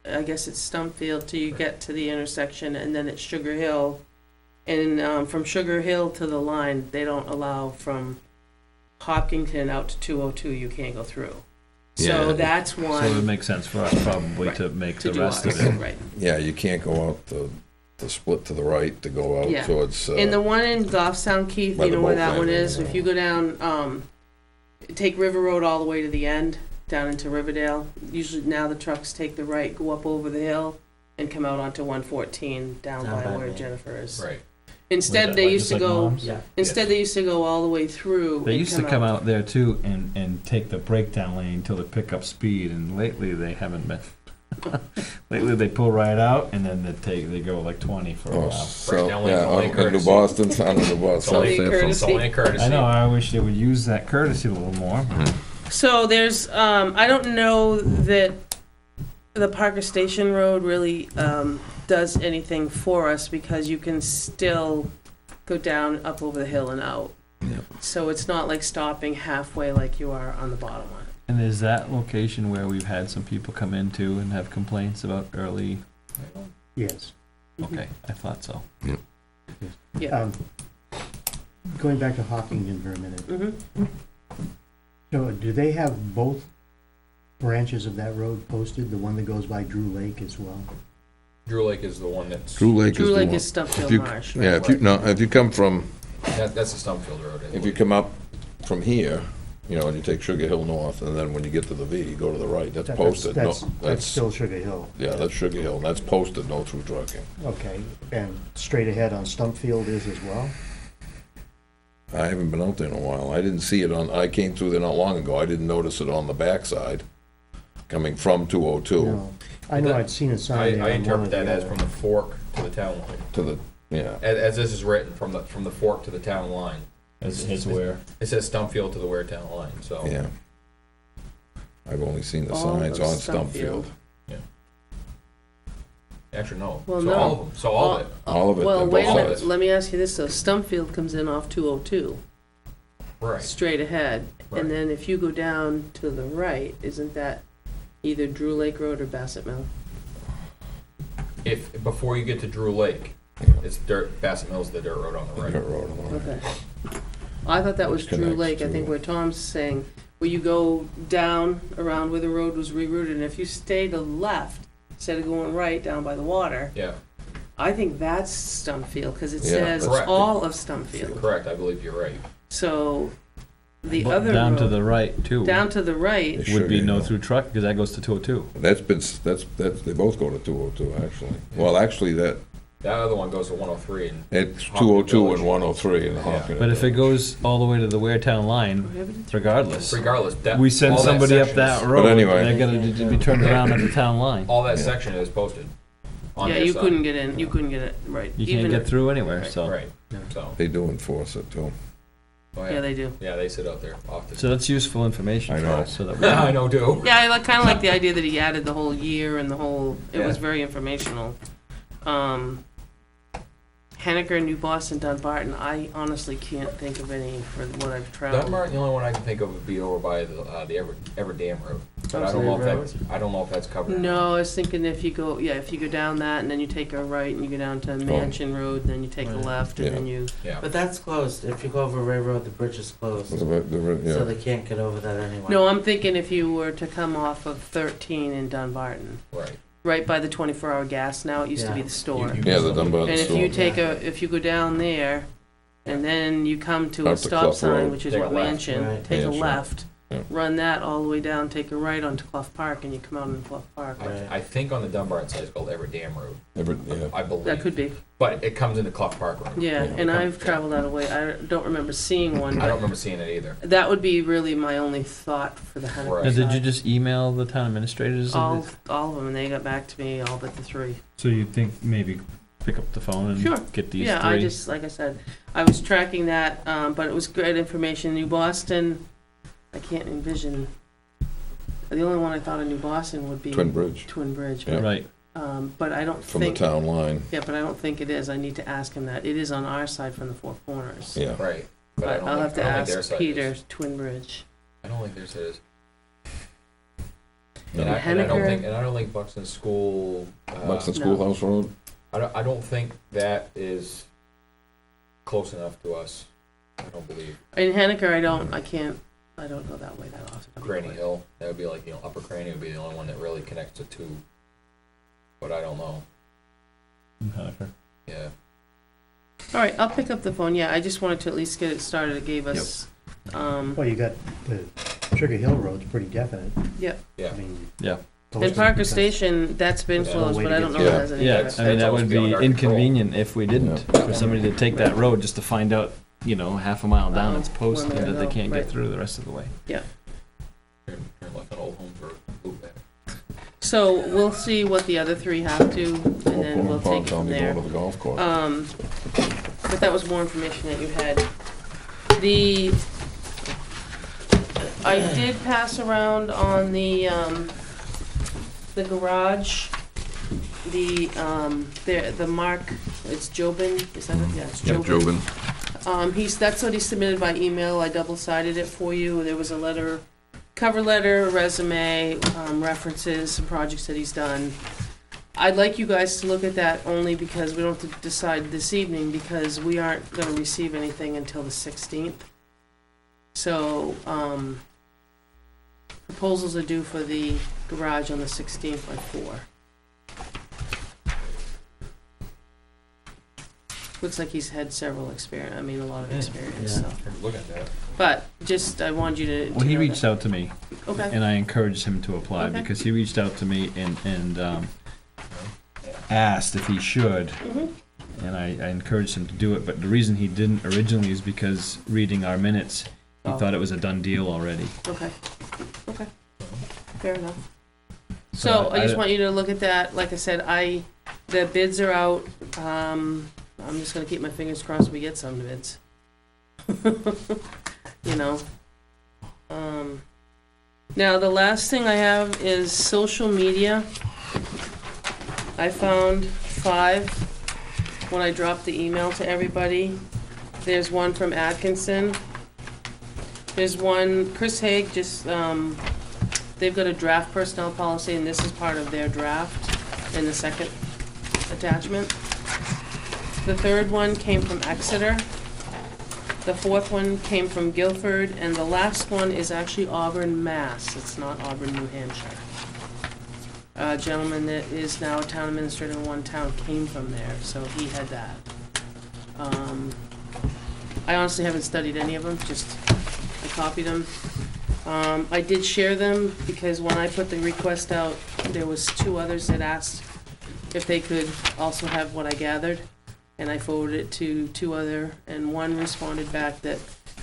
I guess it's Stumpfield till you get to the intersection, and then it's Sugar Hill. And from Sugar Hill to the line, they don't allow from Hopkinton out to 202. You can't go through. So Yeah. that's So it would one make sense for us probably Right. to make to the do rest ours. of it. Right. Yeah, you can't go out the split to the right to go out, Yeah. so it's, And the one in Goffstown, Keith, By you the know where boat that one landing. is? If you go down, take River Road all the way to the end, down into Riverdale. Usually now the trucks take the right, go up over the hill, and come out onto 114 down by where Jennifer is. Right. Instead, they Like- used to just like go. Mom's? Instead, they used to go all the way through. They and used to come out there too and take the breakdown lane until they pick up speed, and lately they haven't been. Lately they pull right out and then they go like 20 for a oh, while. so, down lane's yeah, only in New courtesy. Boston, down in New Boston, It's only South San courtesy. It's only a courtesy. I know. I wish they would use that courtesy a little more. So there's, I don't know that the Parker Station Road really does anything for us, because you can still go down, up over the hill and out. Yep. So it's not like stopping halfway like you are on the bottom one. And is that location where we've had some people come into and have complaints about early? Yes. Okay, I thought so. Yeah. Going back to Hopkinton for a minute. Mm-hmm. So do they have both branches of that road posted, the one that goes by Drew Lake as well? Drew Lake is the one that's, Drew Lake Drew is the Lake one. is Stumpfield If you- Marsh. Yeah, if you come from, that's the Stumpfield Road. if you come up from here, you know, and you take Sugar Hill North, and then when you get to the V, you go to the right, that's posted. No, That's still Sugar Hill. yeah, that's Sugar Hill, and that's posted, no through trucking. Okay, and straight ahead on Stumpfield is as well? I haven't been out there in a while. I didn't see it I came through there not long ago. I didn't notice it on the backside, coming from 202 No. I know I'd seen a sign there I on one or interpret the that as other. from the fork to the town line. to the, yeah. As this is written, from the fork to the town line. Is where? It says Stumpfield to the Ware town line, so. Yeah. I've only seen the All signs of on Stumpfield. Stumpfield. Actually, no. Well, So no. all of them, so all of it. All of it, Well, they're wait a both minute. sides. Let me ask you this though. Stumpfield comes in off 202, Right. straight ahead. Right. And then if you go down to the right, isn't that either Drew Lake Road or Bassett Mill? If, before you get to Drew Lake, it's dirt, Bassett Mill's the dirt road on the right. Dirt road on the right. Okay. I thought that was Which Drew connects Lake, I think to- where Tom's saying, where you go down around where the road was rerouted, and if you stay to the left, instead of going right down by the water, Yeah, I think that's Stumpfield, because it Yeah, says correct. all of Stumpfield. Correct, I believe you're right. So the But other down to road, the right too down to the right, It would be should, no yeah. through truck because that goes to 202. That's been, that's, they both go to 202, actually. Well, actually, that, That other one goes to 103 and it's Hopkins 202 Village. and 103 in the Yeah. Hopkins. But if it goes all the way to the Ware Town line, prohibited. regardless, regardless, that. we send all that somebody up section that is- road, anyway. they're gonna be turned around at the town line. All that Yeah. section is posted on Yeah, their you side. couldn't get in, you couldn't get it, right. You can't Even get if- through anywhere, Right, so. Right, so, They do enforce it, too. oh, Yeah, they do. Yeah, they sit out there often. So that's useful information I for know. us, so that we. Yeah, I know too. Yeah, I like, kinda like the idea that he added the whole year and the whole, it was Yeah. very informational. Henniker, New Boston, Dunbarton, I honestly can't think of any for what I've traveled. Dunbar, the only one I can think of would be over by the Ever Dam Road. But I don't know if that's, I don't know if that's covered. or not. No, I was thinking if you go, yeah, if you go down that and then you take a right and you go down to Mansion Road, then you take a Right. left and Yeah. then you, Yeah, But that's closed. If you go over Ray Road, the bridge is closed. So Yeah, they can't get over that anyway. no, I'm thinking if you were to come off of 13 in Dunbarton, right. right by the 24-hour gas now, it used to be Yeah. the store. yeah, the Dunbar And if store. you take if you go down there, and then you come to a Out to stop Clough sign, Road. which is Take a what left. Mansion, Right. take a Mansion. left, Yeah. run that all the way down, take a right onto Clough Park, and you come out in Clough Park. Right. I think on the Dunbar side it's called Ever Dam Road, Yeah. I believe. That could be, But it comes into Clough Park Road. yeah, Yeah. and I've traveled that way, I don't remember seeing one, I don't but remember seeing it either. that would be really my only thought for the Henniker Right. Now, did you side. just email the town administrators? All Of of them, and they got back to me, all but the 3. so you think maybe pick up the phone and Sure. get these Yeah, three? I just, like I said, I was tracking that, but it was great information. New Boston, I can't envision, the only one I thought of New Boston would be Twin Bridge, Twin Bridge. Yeah. Right. But I don't from the think, town line, yeah, but I don't think it is. I need to ask him that. It is on our side from the Four Corners. yeah. Right. But I But don't I'll think, have to I don't think their ask side Peter, is. Twin Bridge. I don't think their side is. No. And I don't Henniker- think, and I don't think Buxton School, Buxton No. Schoolhouse Road, I don't think that is close enough to us. I don't believe. In Henniker, I don't go that way that often. Cranny Hill, that would be like, Upper Cranny would be the only one that really connects the two. But I don't know, yeah. All right, I'll pick up the phone. Yeah, I just wanted to at least get it started. It gave us, Well, you got the Sugar Hill Road's pretty definite. Yeah. I mean. Yeah. and Parker Station, that's been Yeah. closed, Way but to I get don't know through. if it has any. Yeah, direct- I mean, that always would be beyond our control. inconvenient if we didn't, for somebody to take that road just to find out, half a mile down, it's posted where that they to go, can't right. get through the rest of the way. Turn left on Old Homes Road, loop back. So we'll see what the other 3 have to, and then we'll take it Tell from me there. go to the golf course. But that was more information that you had. I did pass around on the garage, the Mark, it's Jobin, is that it? Yeah, it's Yeah, Jobin. Jobin. That's what he submitted by email. I double-sided it for you. There was a letter, cover letter, resume, references, some projects that he's done. I'd like you guys to look at that only because we don't have to decide this evening because we aren't gonna receive anything until the 16th. So, proposals are due for the garage on the 16th by 4. Looks like he's had a lot of experience, so. Look at that. But just, I wanted you to. Well, he reached out to me, Okay, and I encouraged him to apply, Okay. because he reached out to me and asked if he should, mhm, and I encouraged him to do it, but the reason he didn't originally is because reading our minutes, he Oh. thought it was a done deal already. okay, fair enough. So I just want you to look at that, like I said, the bids are out, I'm just gonna keep my fingers crossed we get some bids. Now, the last thing I have is social media. I found 5 when I dropped the email to everybody. There's one from Atkinson. There's one, Chris Haig just, they've got a draft personnel policy, and this is part of their draft in the second attachment. The third one came from Exeter. The fourth one came from Guilford, and the last one is actually Auburn, Mass. It's not Auburn, New Hampshire. A gentleman that is now a town administrator in one town came from there, so he had that. I honestly haven't studied any of them, just I copied them. I did share them because when I put the request out, there was 2 others that asked if they could also have what I gathered, and I forwarded it to 2 other, and one responded back that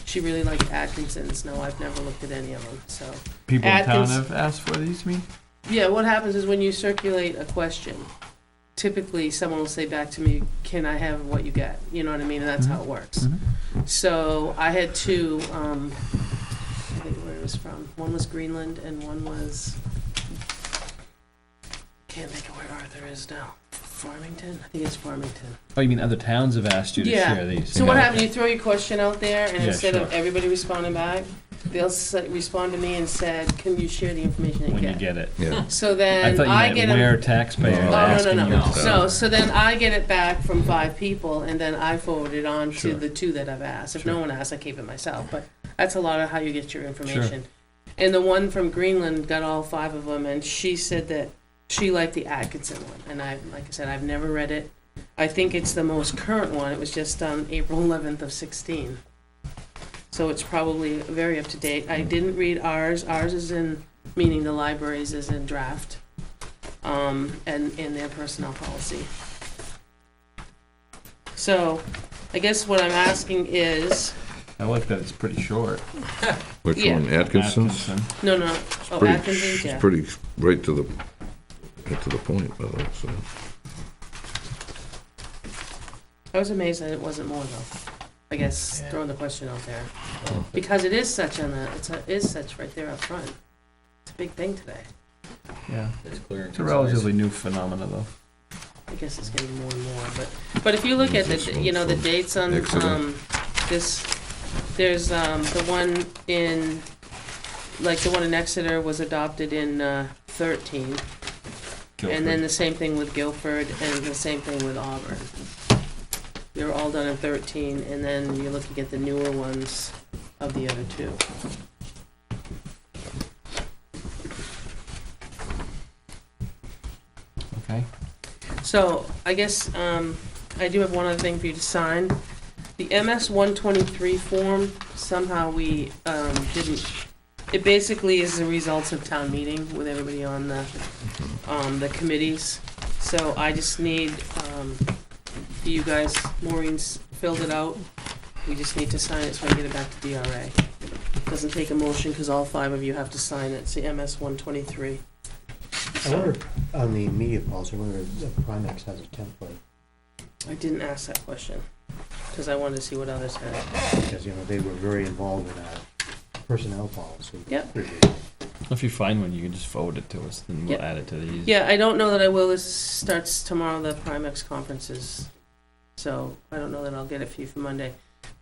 she really liked Atkinson's. No, I've never looked at any of them, so. People in town Atkins- have asked for these, you mean? Yeah, what happens is when you circulate a question, typically someone will say back to me, can I have what you get? You know what I mean? And that's how it works. So I had 2, I think where it was from. One was Greenland and one was, can't think of where Arthur is now. Farmington? I think it's Farmington. Oh, you mean other towns have asked you to Yeah. share these? So what happens, you throw your question out there, and Yeah, instead of sure. everybody responding back, they'll respond to me and said, can you share the information that When you you get? get it. Yeah. So I then thought you I meant get 'em- where taxpayers Oh, Oh, no, asking no, you no. to No, so then I get it back from 5 people, and then I forward it on Sure. to the 2 that I've asked. If Sure. no one asks, I keep it myself, but that's a lot of how you get your information. And the one from Greenland got all 5 of them, and she said that she liked the Atkinson one, and like I said, I've never read it. I think it's the most current one. It was just on April 11th of 16. So it's probably very up to date. I didn't read ours. Ours is in, meaning the libraries is in draft, and in their personnel policy. So, I guess what I'm asking is, I like that it's pretty short. Which Yeah. one, Atkinson's? Atkinson. no, It's oh, pretty- Atkinson's, yeah. It's pretty right to the point, by the way, so. I was amazed that it wasn't more though. I guess throwing the question out there. Because it is such is such right there up front. It's a big thing today. Yeah. It's clear and It's a concise. relatively new phenomenon, though. I guess it's getting more and more, but if you look at This the, one you know, the from dates on, Exeter. this, there's, the one in, like, the one in Exeter was adopted in, 13. And then the same thing with Guilford and the same thing with Auburn. They were all done in 13, and then you're looking at the newer ones of the other 2. Okay. So, I guess, I do have one other thing for you to sign. The MS 123 form, somehow we, didn't, it basically is the results of town meeting with everybody on the committees. So I just need, you guys, Maureen's filled it out. We just need to sign it so I can get it back to DRA. Doesn't take a motion, cause all 5 of you have to sign it. It's the MS 123. I wonder, on the media policy, I wonder if Primex has a template, I didn't ask that question, cause I wanted to see what others had. because, you know, they were very involved in our personnel policy. Yep. review. If you find one, you can just forward it to us, and we'll Yep. add it to these. Yeah, I don't know that I will. This starts tomorrow, the Primex conferences. So I don't know that I'll get it for you for Monday.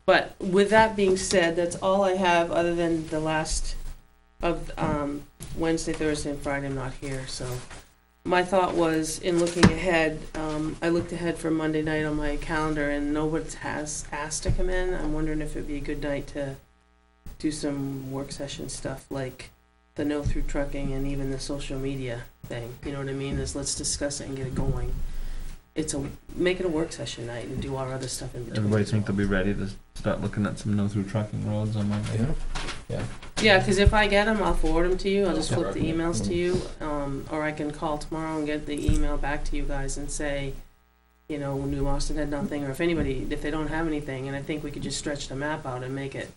But with that being said, that's all I have other than the last of Wednesday, Thursday, and Friday. I'm not here. So my thought was, in looking ahead, I looked ahead for Monday night on my calendar, and nobody has asked to come in. I'm wondering if it'd be a good night to do some work session stuff, like the no through trucking and even the social media thing. You know what I mean? Is let's discuss it and get it going. Make it a work session night and do our other stuff in between. Everybody as think well. they'll be ready to start looking at some no-through trucking roads on Monday? Yeah, because if I get them, I'll forward them to you. I'll just flip the Yeah. emails to you, or I can call tomorrow and get the email back to you guys and say, you know, New Boston had nothing, or if they don't have anything, and I think we could just stretch the map out and make it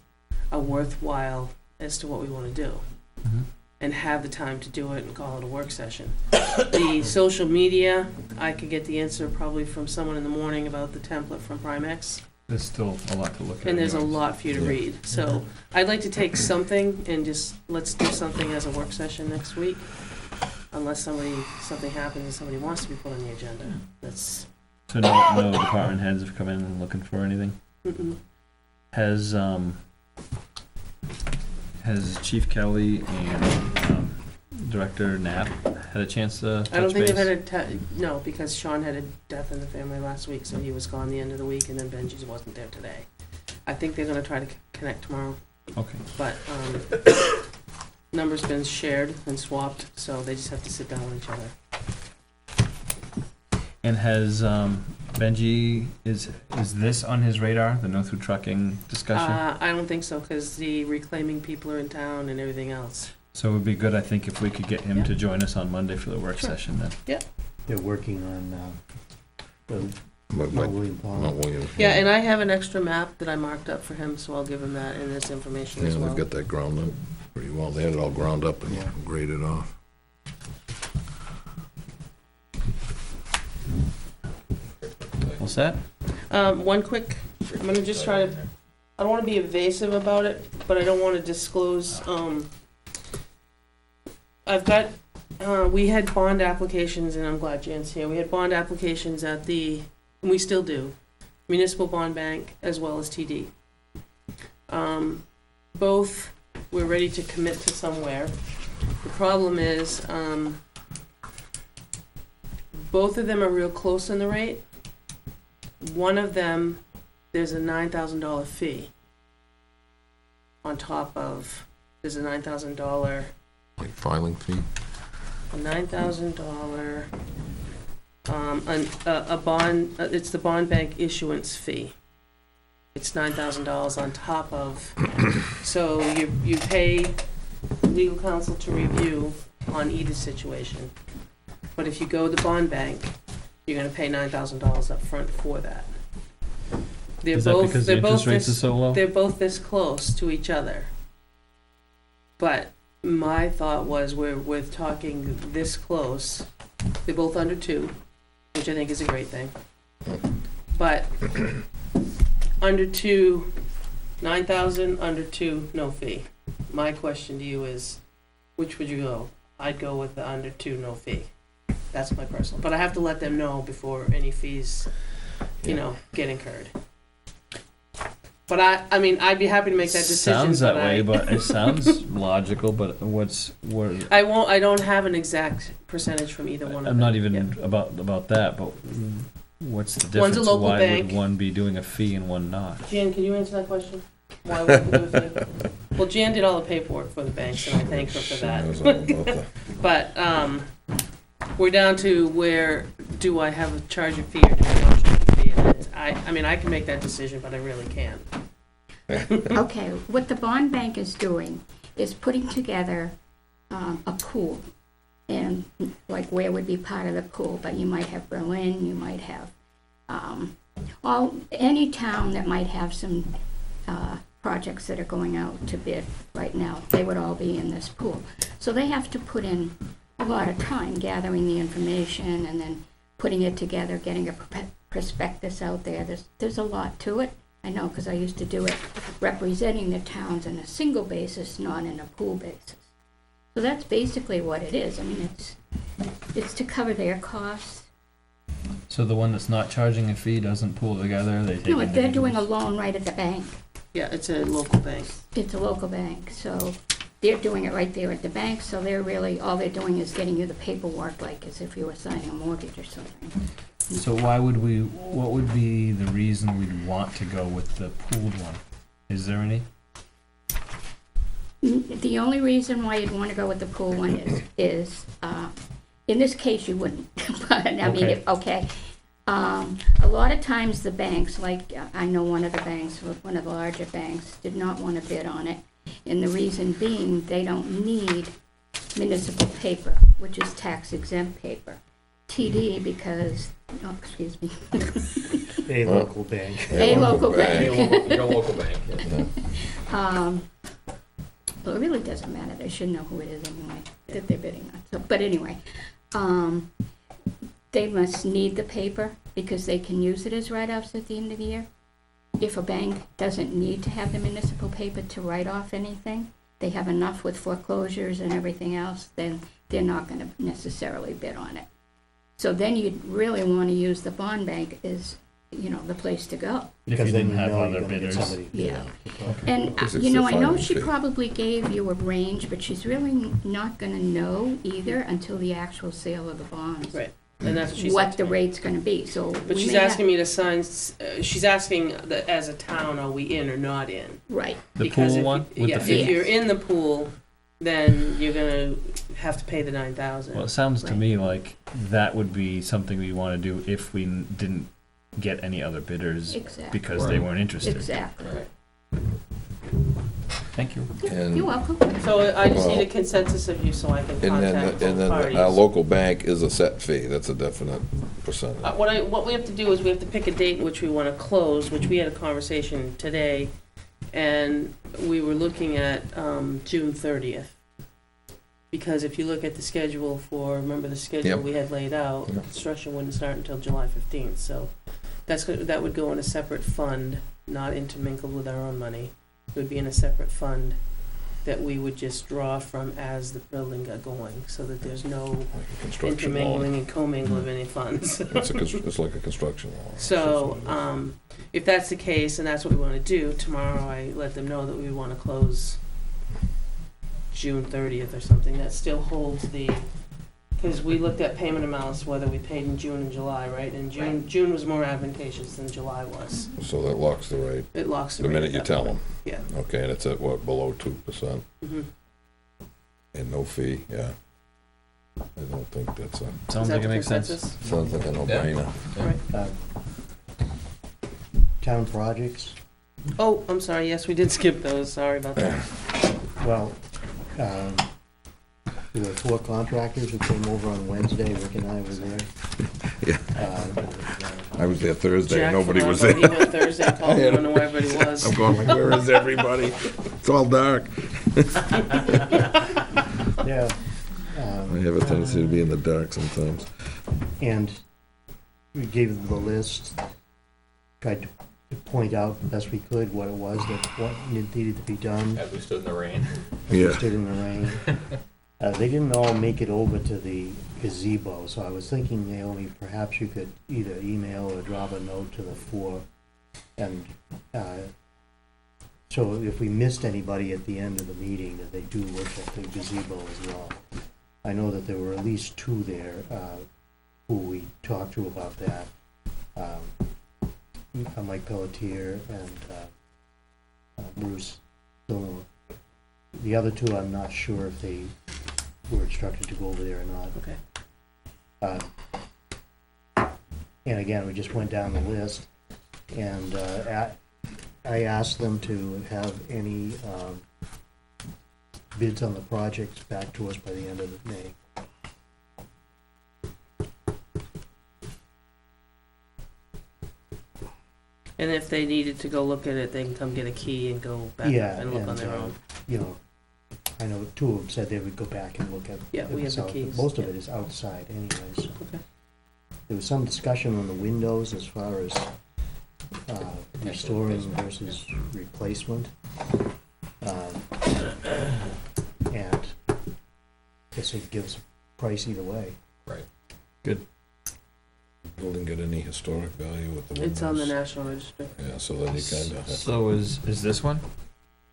a worthwhile as to what we want to do. Mhm. And have the time to do it and call it a work session. The social media, I could get the answer probably from someone in the morning about the template from Primex, There's still a lot to look at. and there's a anyways. lot for you to Yeah. read. So I'd like to take something and just, let's do something as a work session next week, unless something happens and somebody wants to be put on the agenda. That's, So no department heads have come in and looking for anything? mm-mm. Has Chief Kelly and Director Knapp had a chance to touch I don't think base? they've had no, because Sean had a death in the family last week, so he was gone the end of the week, and then Benji's wasn't there today. I think they're gonna try to connect tomorrow, Okay. but, numbers been shared and swapped, so they just have to sit down with each other. And has Benji, is this on his radar, the no through trucking discussion? I don't think so, because the reclaiming people are in town and everything else. So it would be good, I think, if we could get him Yeah. to join us on Monday for the work Sure. session then. They're working on, the But Mount William Not Pond. Williams. Yeah, and I have an extra map that I marked up for him, so I'll give him that and this information Yeah, as well. they've got that ground up pretty well. They had it all ground up and Yeah. graded off. All set? One quick, I'm gonna just try to, I don't wanna be evasive about it, but I don't wanna disclose, I've got, we had bond applications, and I'm glad Jan's here, we had bond applications at the, and we still do, Municipal Bond Bank as well as TD. Both, we're ready to commit to somewhere. The problem is, both of them are real close in the rate. One of them, there's a $9,000 fee on top of, there's a $9,000, Like filing fee. a $9,000, a bond, it's the bond bank issuance fee. It's $9,000 on top of, so you pay legal counsel to review on either situation. But if you go to the bond bank, you're gonna pay $9,000 up front for that. Is that because the interest rates are so low? They're both this close to each other. But my thought was we're talking this close. They're both under 2, which I think is a great thing. But under 2, 9,000, under 2, no fee. My question to you is, which would you go? I'd go with the under 2, no fee. That's my personal, but I have to let them know before any fees, get incurred. But I mean, I'd be happy to make that decision. Sounds that way, but it sounds logical, but I don't have an exact percentage from either one of them. I'm not even Yeah. about that, but what's the difference? One's a local Why bank. would one be doing a fee and one not? Jan, can you answer that question? Why would we do a fee? Well, Jan did all the paperwork for the banks, and I thank her for That was that. all about the- But we're down to where, do I have a charge a fee or do I not charge a fee? And I mean, I can make that decision, but I really can't. Okay, what the bond bank is doing is putting together a pool. And like Weare would be part of the pool, but you might have Berlin, you might have any town that might have some projects that are going out to bid right now, they would all be in this pool. So they have to put in a lot of time gathering the information and then putting it together, getting a prospectus out there. There's a lot to it. I know, because I used to do it representing the towns on a single basis, not in a pool basis. So that's basically what it is. I mean, it's to cover their costs. So the one that's not charging a fee doesn't pool together. They take. No, they're doing a individuals? loan right at the bank. Yeah, it's a local bank. It's a local bank, so they're doing it right there at the bank, so they're really, all they're doing is getting you the paperwork, like as if you were signing a mortgage or something. So what would be the reason we'd want to go with the pooled one? Is there any? The only reason why you'd want to go with the pool one is in this case, you wouldn't, but I mean, Okay. a lot of times the banks, like I know one of the banks, one of the larger banks, did not want to bid on it. And the reason being, they don't need municipal paper, which is tax exempt paper. TD because, excuse me. A local bank. A local bank. Your local bank. Yeah. Well, it really doesn't matter. They should know who it is anyway, that they're bidding on. So, but anyway, they must need the paper because they can use it as write-offs at the end of the year. If a bank doesn't need to have the municipal paper to write off anything, they have enough with foreclosures and everything else, then they're not going to necessarily bid on it. So then you'd really want to use the bond bank as, the place to go. If Because you then didn't have know other you're gonna get bidders. somebody, Yeah. Okay. And, Because it's I the know filing she fee. probably gave you a range, but she's really not going to know either until the actual sale of the bonds. Right. And that's what she said What to the me. rate's going to be, so. But we she's may have- asking me to sign, she's asking that as a town, are we in or not in? Right, The Because pool if- one with yeah, the fee. if you're in the pool, then you're gonna have to pay the 9,000. Well, it sounds to Right. me like that would be something we want to do if we didn't get any other bidders Exactly. because they Right. weren't interested. Exactly. Right. Thank you. And- You're welcome. So I just need Well- a consensus of you so I can And contact then both parties. our local bank is a set fee, that's a definite percentage. What we have to do is we have to pick a date in which we wanna close, which we had a conversation today, and we were looking at, June 30th. Because if you look at the schedule remember the schedule Yep. we had laid out, Yep. construction wouldn't start until July 15th, so that would go in a separate fund, not intermingled with our own money. It would be in a separate fund that we would just draw from as the building got going, so that there's no Like a construction intermingling loan. and commingling of any funds. It's like a construction loan. So, if that's the case and that's what we wanna do, tomorrow I let them know that we wanna close June 30th or something. That still holds because we looked at payment amounts, whether we paid in June and July, right? And June was more advantageous than July was. So that locks the rate, It locks the the rate minute at you that tell point. them. Yeah. Okay, and it's at what, below 2%? Mhm. And no fee, yeah. I don't think that's a, Is Sounds that like it the makes sense. consensus? sounds like a no-brainer. Right. Town projects, Oh, I'm sorry, yes, we did skip those, sorry about that. well, there were 4 contractors who came over on Wednesday, Rick and I were there. I was there Thursday, Jack nobody forgot was about there. me on Thursday, called me, wondering where everybody was. I'm going like, where is everybody? It's all dark. Yeah. I have a tendency to be in the dark sometimes. And we gave them the list, tried to point out the best we could what it was what needed to be done. As we stood in the rain. Yeah. Stood in the rain. They didn't all make it over to the gazebo, so I was thinking, Naomi, perhaps you could either email or drop a note to the 4. And so if we missed anybody at the end of the meeting, that they do look at the gazebo as well. I know that there were at least 2 there who we talked to about that. Mike Pelletier and Bruce Gilmore. The other 2, I'm not sure if they were instructed to go over there or not. Okay. And again, we just went down the list, and I asked them to have any bids on the projects back to us by the end of May. And if they needed to go look at it, they can come get a key and go back Yeah, and look on their own. You know, I know 2 of them said they would go back and look at Yeah, it we have the themselves, but keys, most of yeah. it is outside anyways. Okay. There was some discussion on the windows as far as restoring versus replacement. And I guess it gives a price either way. Right. Building get any historic value with the windows? It's on the National Register. Yeah, so then you kind of have, So is this one?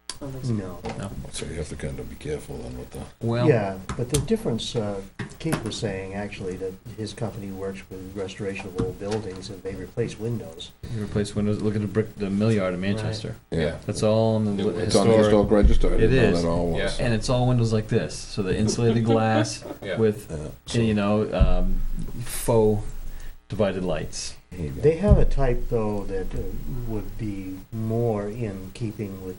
I don't think so. No. so you have to kind of be careful then with the, Well, Yeah, but the difference, Keith was saying actually that his company works with restoration of old buildings and they replace windows. you replace windows. Look at the mill yard in Manchester. yeah. That's all on the New- It's on the historic, historic register, I It didn't know is. that all was. and it's all windows like this. So the insulated glass Yeah. with Yeah, so faux divided lights. there you go. They have a type though that would be more in keeping with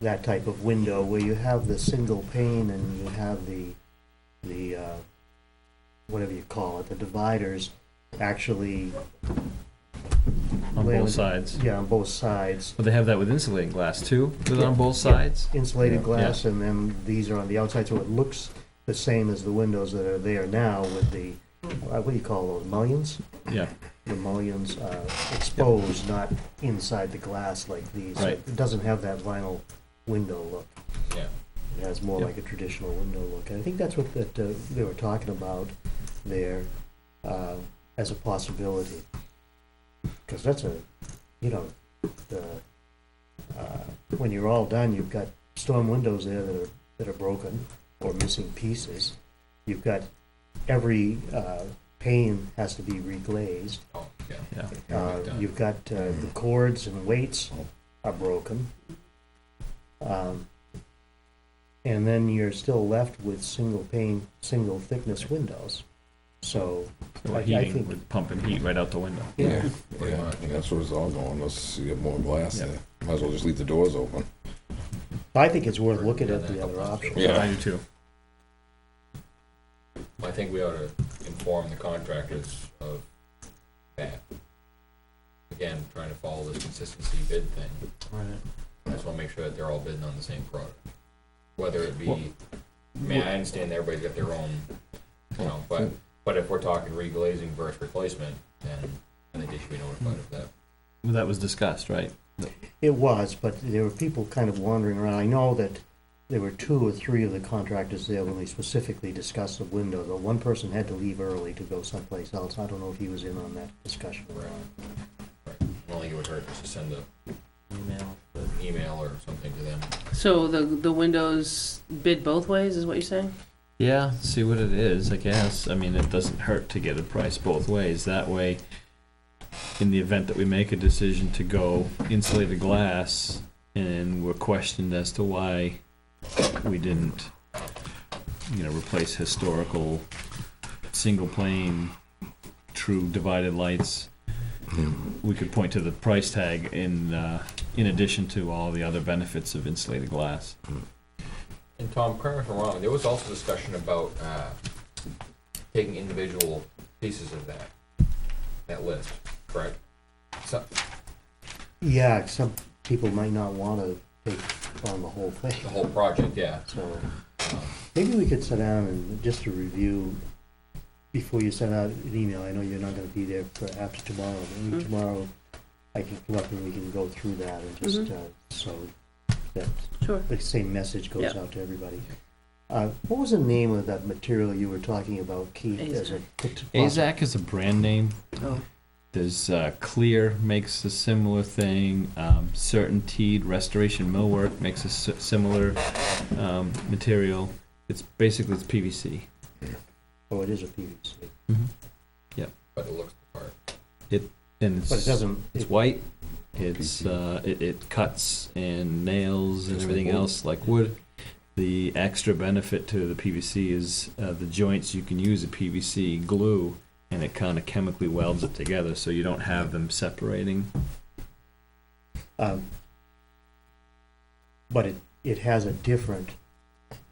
that type of window where you have the single pane and you have the whatever you call it, the dividers actually On Wait a both minute. sides. Yeah, on both sides. But they have that with insulating glass too, with Yeah. on both Yeah. sides. Insulated Yeah. glass, and then these are on the outside, so it looks the same as the windows that are there now with the, what do you call those, mullions? Yeah. The mullions exposed, not inside the glass like these. So Right. it doesn't have that vinyl window look. Yeah. It has more Yep. like a traditional window look. And I think that's what they were talking about there as a possibility. Because that's when you're all done, you've got storm windows there that are broken or missing pieces. You've got every pane has to be reglazed. Oh, yeah. Yeah. You've got the cords and weights are broken. And And then you're still left with single pane, single thickness windows. So, So I we're heating, think- we're pumping heat right out the window. Yeah, Pretty yeah, much. and that's where it's all going, let's get more glass Yep. there. Might as well just leave the doors open. I think it's worth looking at the other options. Yeah. I do too. I think we ought to inform the contractors of that. Again, trying to follow this consistency bid thing. Right. I just wanna make sure that they're all bidding on the same product. Whether it Well- be, I mean, I understand everybody's got their own, you know, but if we're talking reglazing versus replacement, then I think they should be notified of that. Well, that was discussed, right? It was, but there were people kind of wandering around. I know that there were 2 or 3 of the contractors there when we specifically discussed the window, though one person had to leave early to go someplace else. I don't know if he was in on that discussion or not. Right. I don't think it would hurt just to send Email. an email or something to them. So the windows bid both ways, is what you're saying? Yeah, see what it is, I guess. I mean, it doesn't hurt to get a price both ways. That way, in the event that we make a decision to go insulated glass and we're questioned as to why we didn't, replace historical single plane true divided lights, we could point to the price tag in addition to all the other benefits of insulated glass. And Tom, correct me if I'm wrong, there was also discussion about taking individual pieces of that list, correct? So, Yeah, some people might not want to take on the whole thing. the whole project, yeah. So maybe we could sit down and just to review before you send out an email. I know you're not going to be there for after tomorrow. Maybe tomorrow I can come up and we can go through that and just so that Sure. the same message goes Yeah. out to everybody. What was the name of that material you were talking about, Keith? As a AZAC is a brand name. Oh. There's Clear makes a similar thing. Certainteed Restoration Millwork makes a similar material. It's PVC. Oh, it is a PVC, But it looks the part. And but it doesn't. it's white. It's it cuts and nails and Just like everything wood. else like wood. The extra benefit to the PVC is the joints. You can use a PVC glue, and it kind of chemically welds it together, so you don't have them separating. But it has a different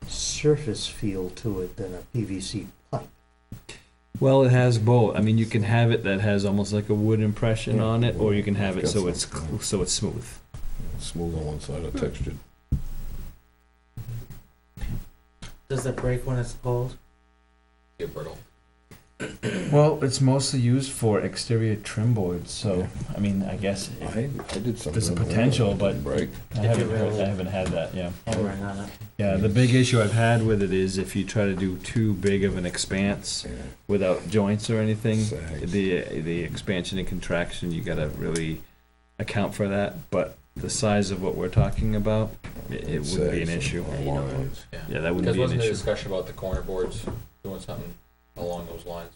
surface feel to it than a PVC pipe. Well, it has both. I mean, you can have it that has almost like a wood impression on it, or you can have it so it's smooth. Smooth on one side, or textured. Does it break when it's cold? Get brittle. Well, it's mostly used for exterior trim boards, so I mean, I guess I did something. There's a in there potential, that didn't but- break. I haven't had that. Yeah. Hammering on it. Yeah, the big issue I've had with it is if you try to do too big of an expanse Yeah. without joints or anything, Sags. the expansion and contraction, you gotta really account for that. But the size of what we're talking about, it wouldn't be an Sags issue. on long ends. Yeah, that wouldn't Because be an wasn't there issue. discussion about the corner boards doing something along those lines?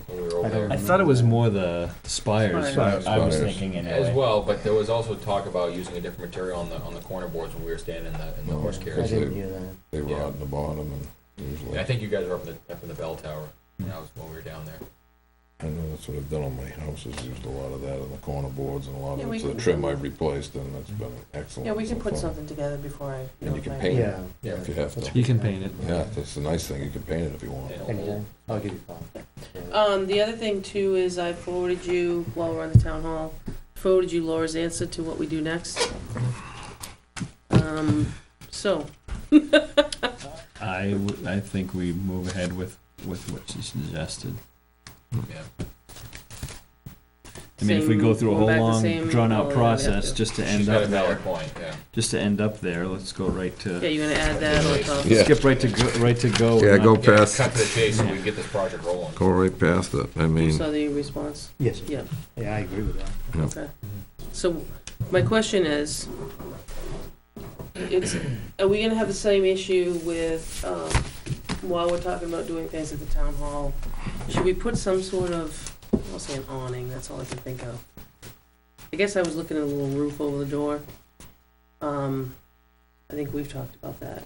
When we were over I don't there? I thought it was more the spires. Spires. I was Spires. thinking As anyway. well, but there was also talk about using a different material on the corner boards when we were standing in the No, horse I carriage. didn't hear that. They Yeah. rot in the bottom and usually. Yeah, I think you guys were up in the bell tower, and that was when we were down there. I know that's what I've done on my house, is used a lot of that on the corner boards, and a lot Yeah, of we it's the can- trim I've replaced, and it's been excellent. Yeah, we can so put far. something together before I. And you can notify paint you. it. Yeah. If you have to. That's You can paint it. Yeah, that's the nice thing, you can paint it if you want. And Anytime. I'll give you a call. The other thing too is I forwarded you, while we're on the town hall, forwarded you Laura's answer to what we do next. So, I think we move ahead with what she suggested. Yeah. I mean, if we go through a whole Going back the long, same- drawn-out well, yeah, we have process to. just to She's end got up a valid there, point, yeah. let's go right yeah, to, you're gonna add that on top. Yeah. skip right to go. Yeah, and go not- Yeah, past, cut to the chase so we can get this project rolling. go right past it, I You mean, saw the response? Yes, Yeah, yeah, I agree with that. Yeah. okay. So, my question is, are we gonna have the same issue with, while we're talking about doing things at the town hall, should we put some sort of, I'll say an awning, that's all I can think of. I guess I was looking at a little roof over the door. I think we've talked about that.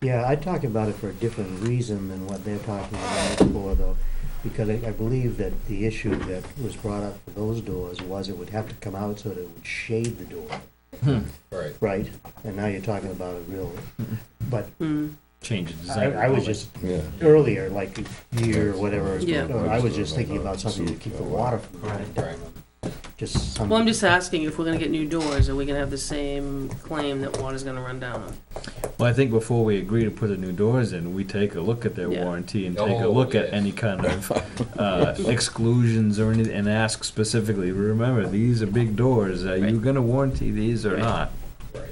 Yeah, I talk about it for a different reason than what they're talking about it for, though, because I believe that the issue that was brought up for those doors was it would have to come out so that it would shade the door, Right. right? And now you're talking about a real, but Change of design. I was just, Yeah. earlier, like a year or whatever, Yeah. I was just thinking about something to keep the water from running down. Just some. Well, I'm just asking, if we're gonna get new doors, are we gonna have the same claim that water's gonna run down them? Well, I think before we agree to put the new doors in, we take a look at their Yeah. warranty and take a Oh, look at yes. any kind of exclusions or anything, and ask specifically, remember, these are big doors, are you Right. gonna warranty these or Right. not? Right.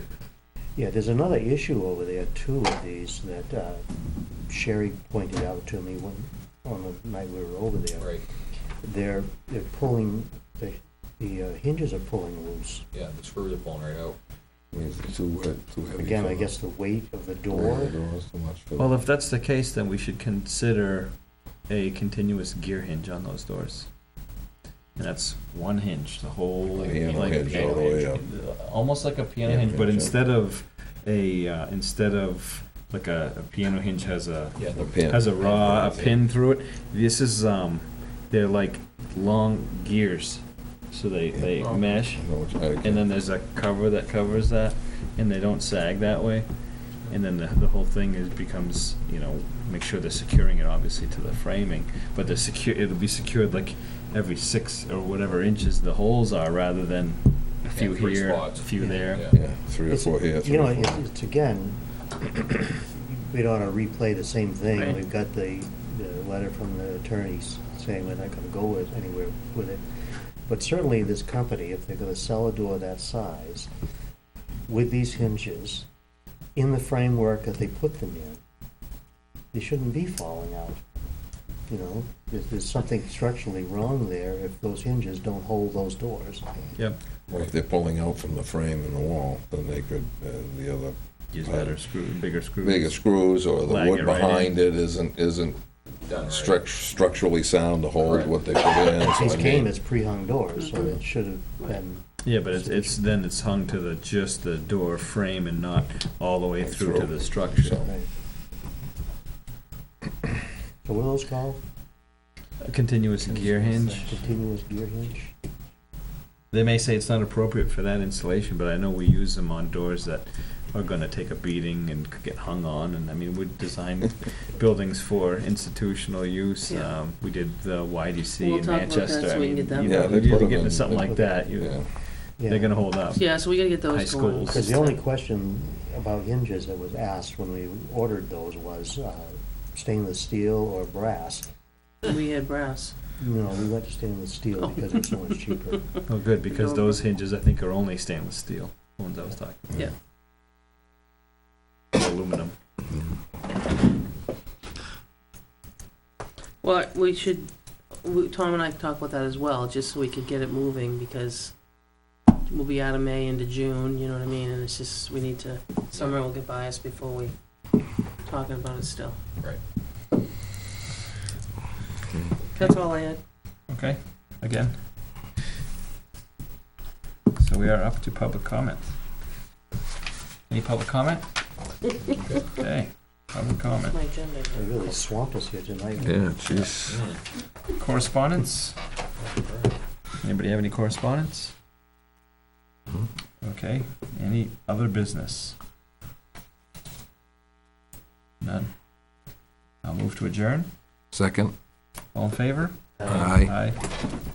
Yeah, there's another issue over there too with these that Sherry pointed out to me on the night we were over there. Right. They're pulling, the hinges are pulling loose. Yeah, the screws are pulling right out. Means it's too heavy. Again, for I the- guess the weight of the Yeah, door. the door's too much for Well, the- if that's the case, then we should consider a continuous gear hinge on those doors. And that's one hinge, the whole, Piano like, hinge all the way up. almost like a piano Yeah, hinge, but hinge, yeah. instead of like a piano hinge has a Yeah, The pin. a pin through it. This is they're like long gears, so they Oh. mesh, I know what you- and then there's a cover that covers that, and they don't sag that way. And then the whole thing becomes, make sure they're securing it obviously to the framing, but it'll be secured like every 6 or whatever inches the holes are, rather than a few three here, spots. a few Yeah. there. Yeah. Yeah, 3 or It's- 4 here. You 3 know, or 4. it's again, we ought to replay the same thing. Right. We've got the letter from the attorneys saying we're not gonna go anywhere with it. But certainly this company, if they're gonna sell a door that size, with these hinges, in the framework that they put them in, they shouldn't be falling out. There's something structurally wrong there if those hinges don't hold those doors. Yep. Well, if they're pulling out from the frame and the wall, then they could, the other Use bigger screws. bigger screws or the Lag wood it right behind it isn't Done right. structurally sound to hold Correct. what they put in. So These I came mean, as pre-hung doors, so it should have been. Yeah, but it's hung to just the door frame and not all the way through to the structure. So- Right. So what are those called? A continuous gear hinge. Continuous gear hinge? They may say it's not appropriate for that installation, but I know we use them on doors that are gonna take a beating and could get hung on, and I mean, we designed buildings for institutional use. Yeah. We did the YDC We'll in talk about that Manchester. so we can get them. Yeah, they You put get 'em into in- something like that, Yeah, they're gonna hold up. Yeah, so we gotta get those High going. schools. Because the only question about hinges that was asked when we ordered those was stainless steel or brass. We had brass. No, we went to stainless steel because it's so much cheaper. Oh, good, because those hinges, I think, are only stainless steel, the ones I was talking about. Yeah. Aluminum. Well, Tom and I talk about that as well, just so we could get it moving, because we'll be out of May into June, you know what I mean, and it's just, summer will get by us before we talking about it still. Right. That's all I had. Okay, again. So we are up to public comment. Any public comment? Okay, public comment. My agenda. They really swamped us here tonight. yeah, jeez. Correspondence? Anybody have any correspondence? Okay, any other business? None. I'll move to adjourn. Second? All in favor? Aye. Aye.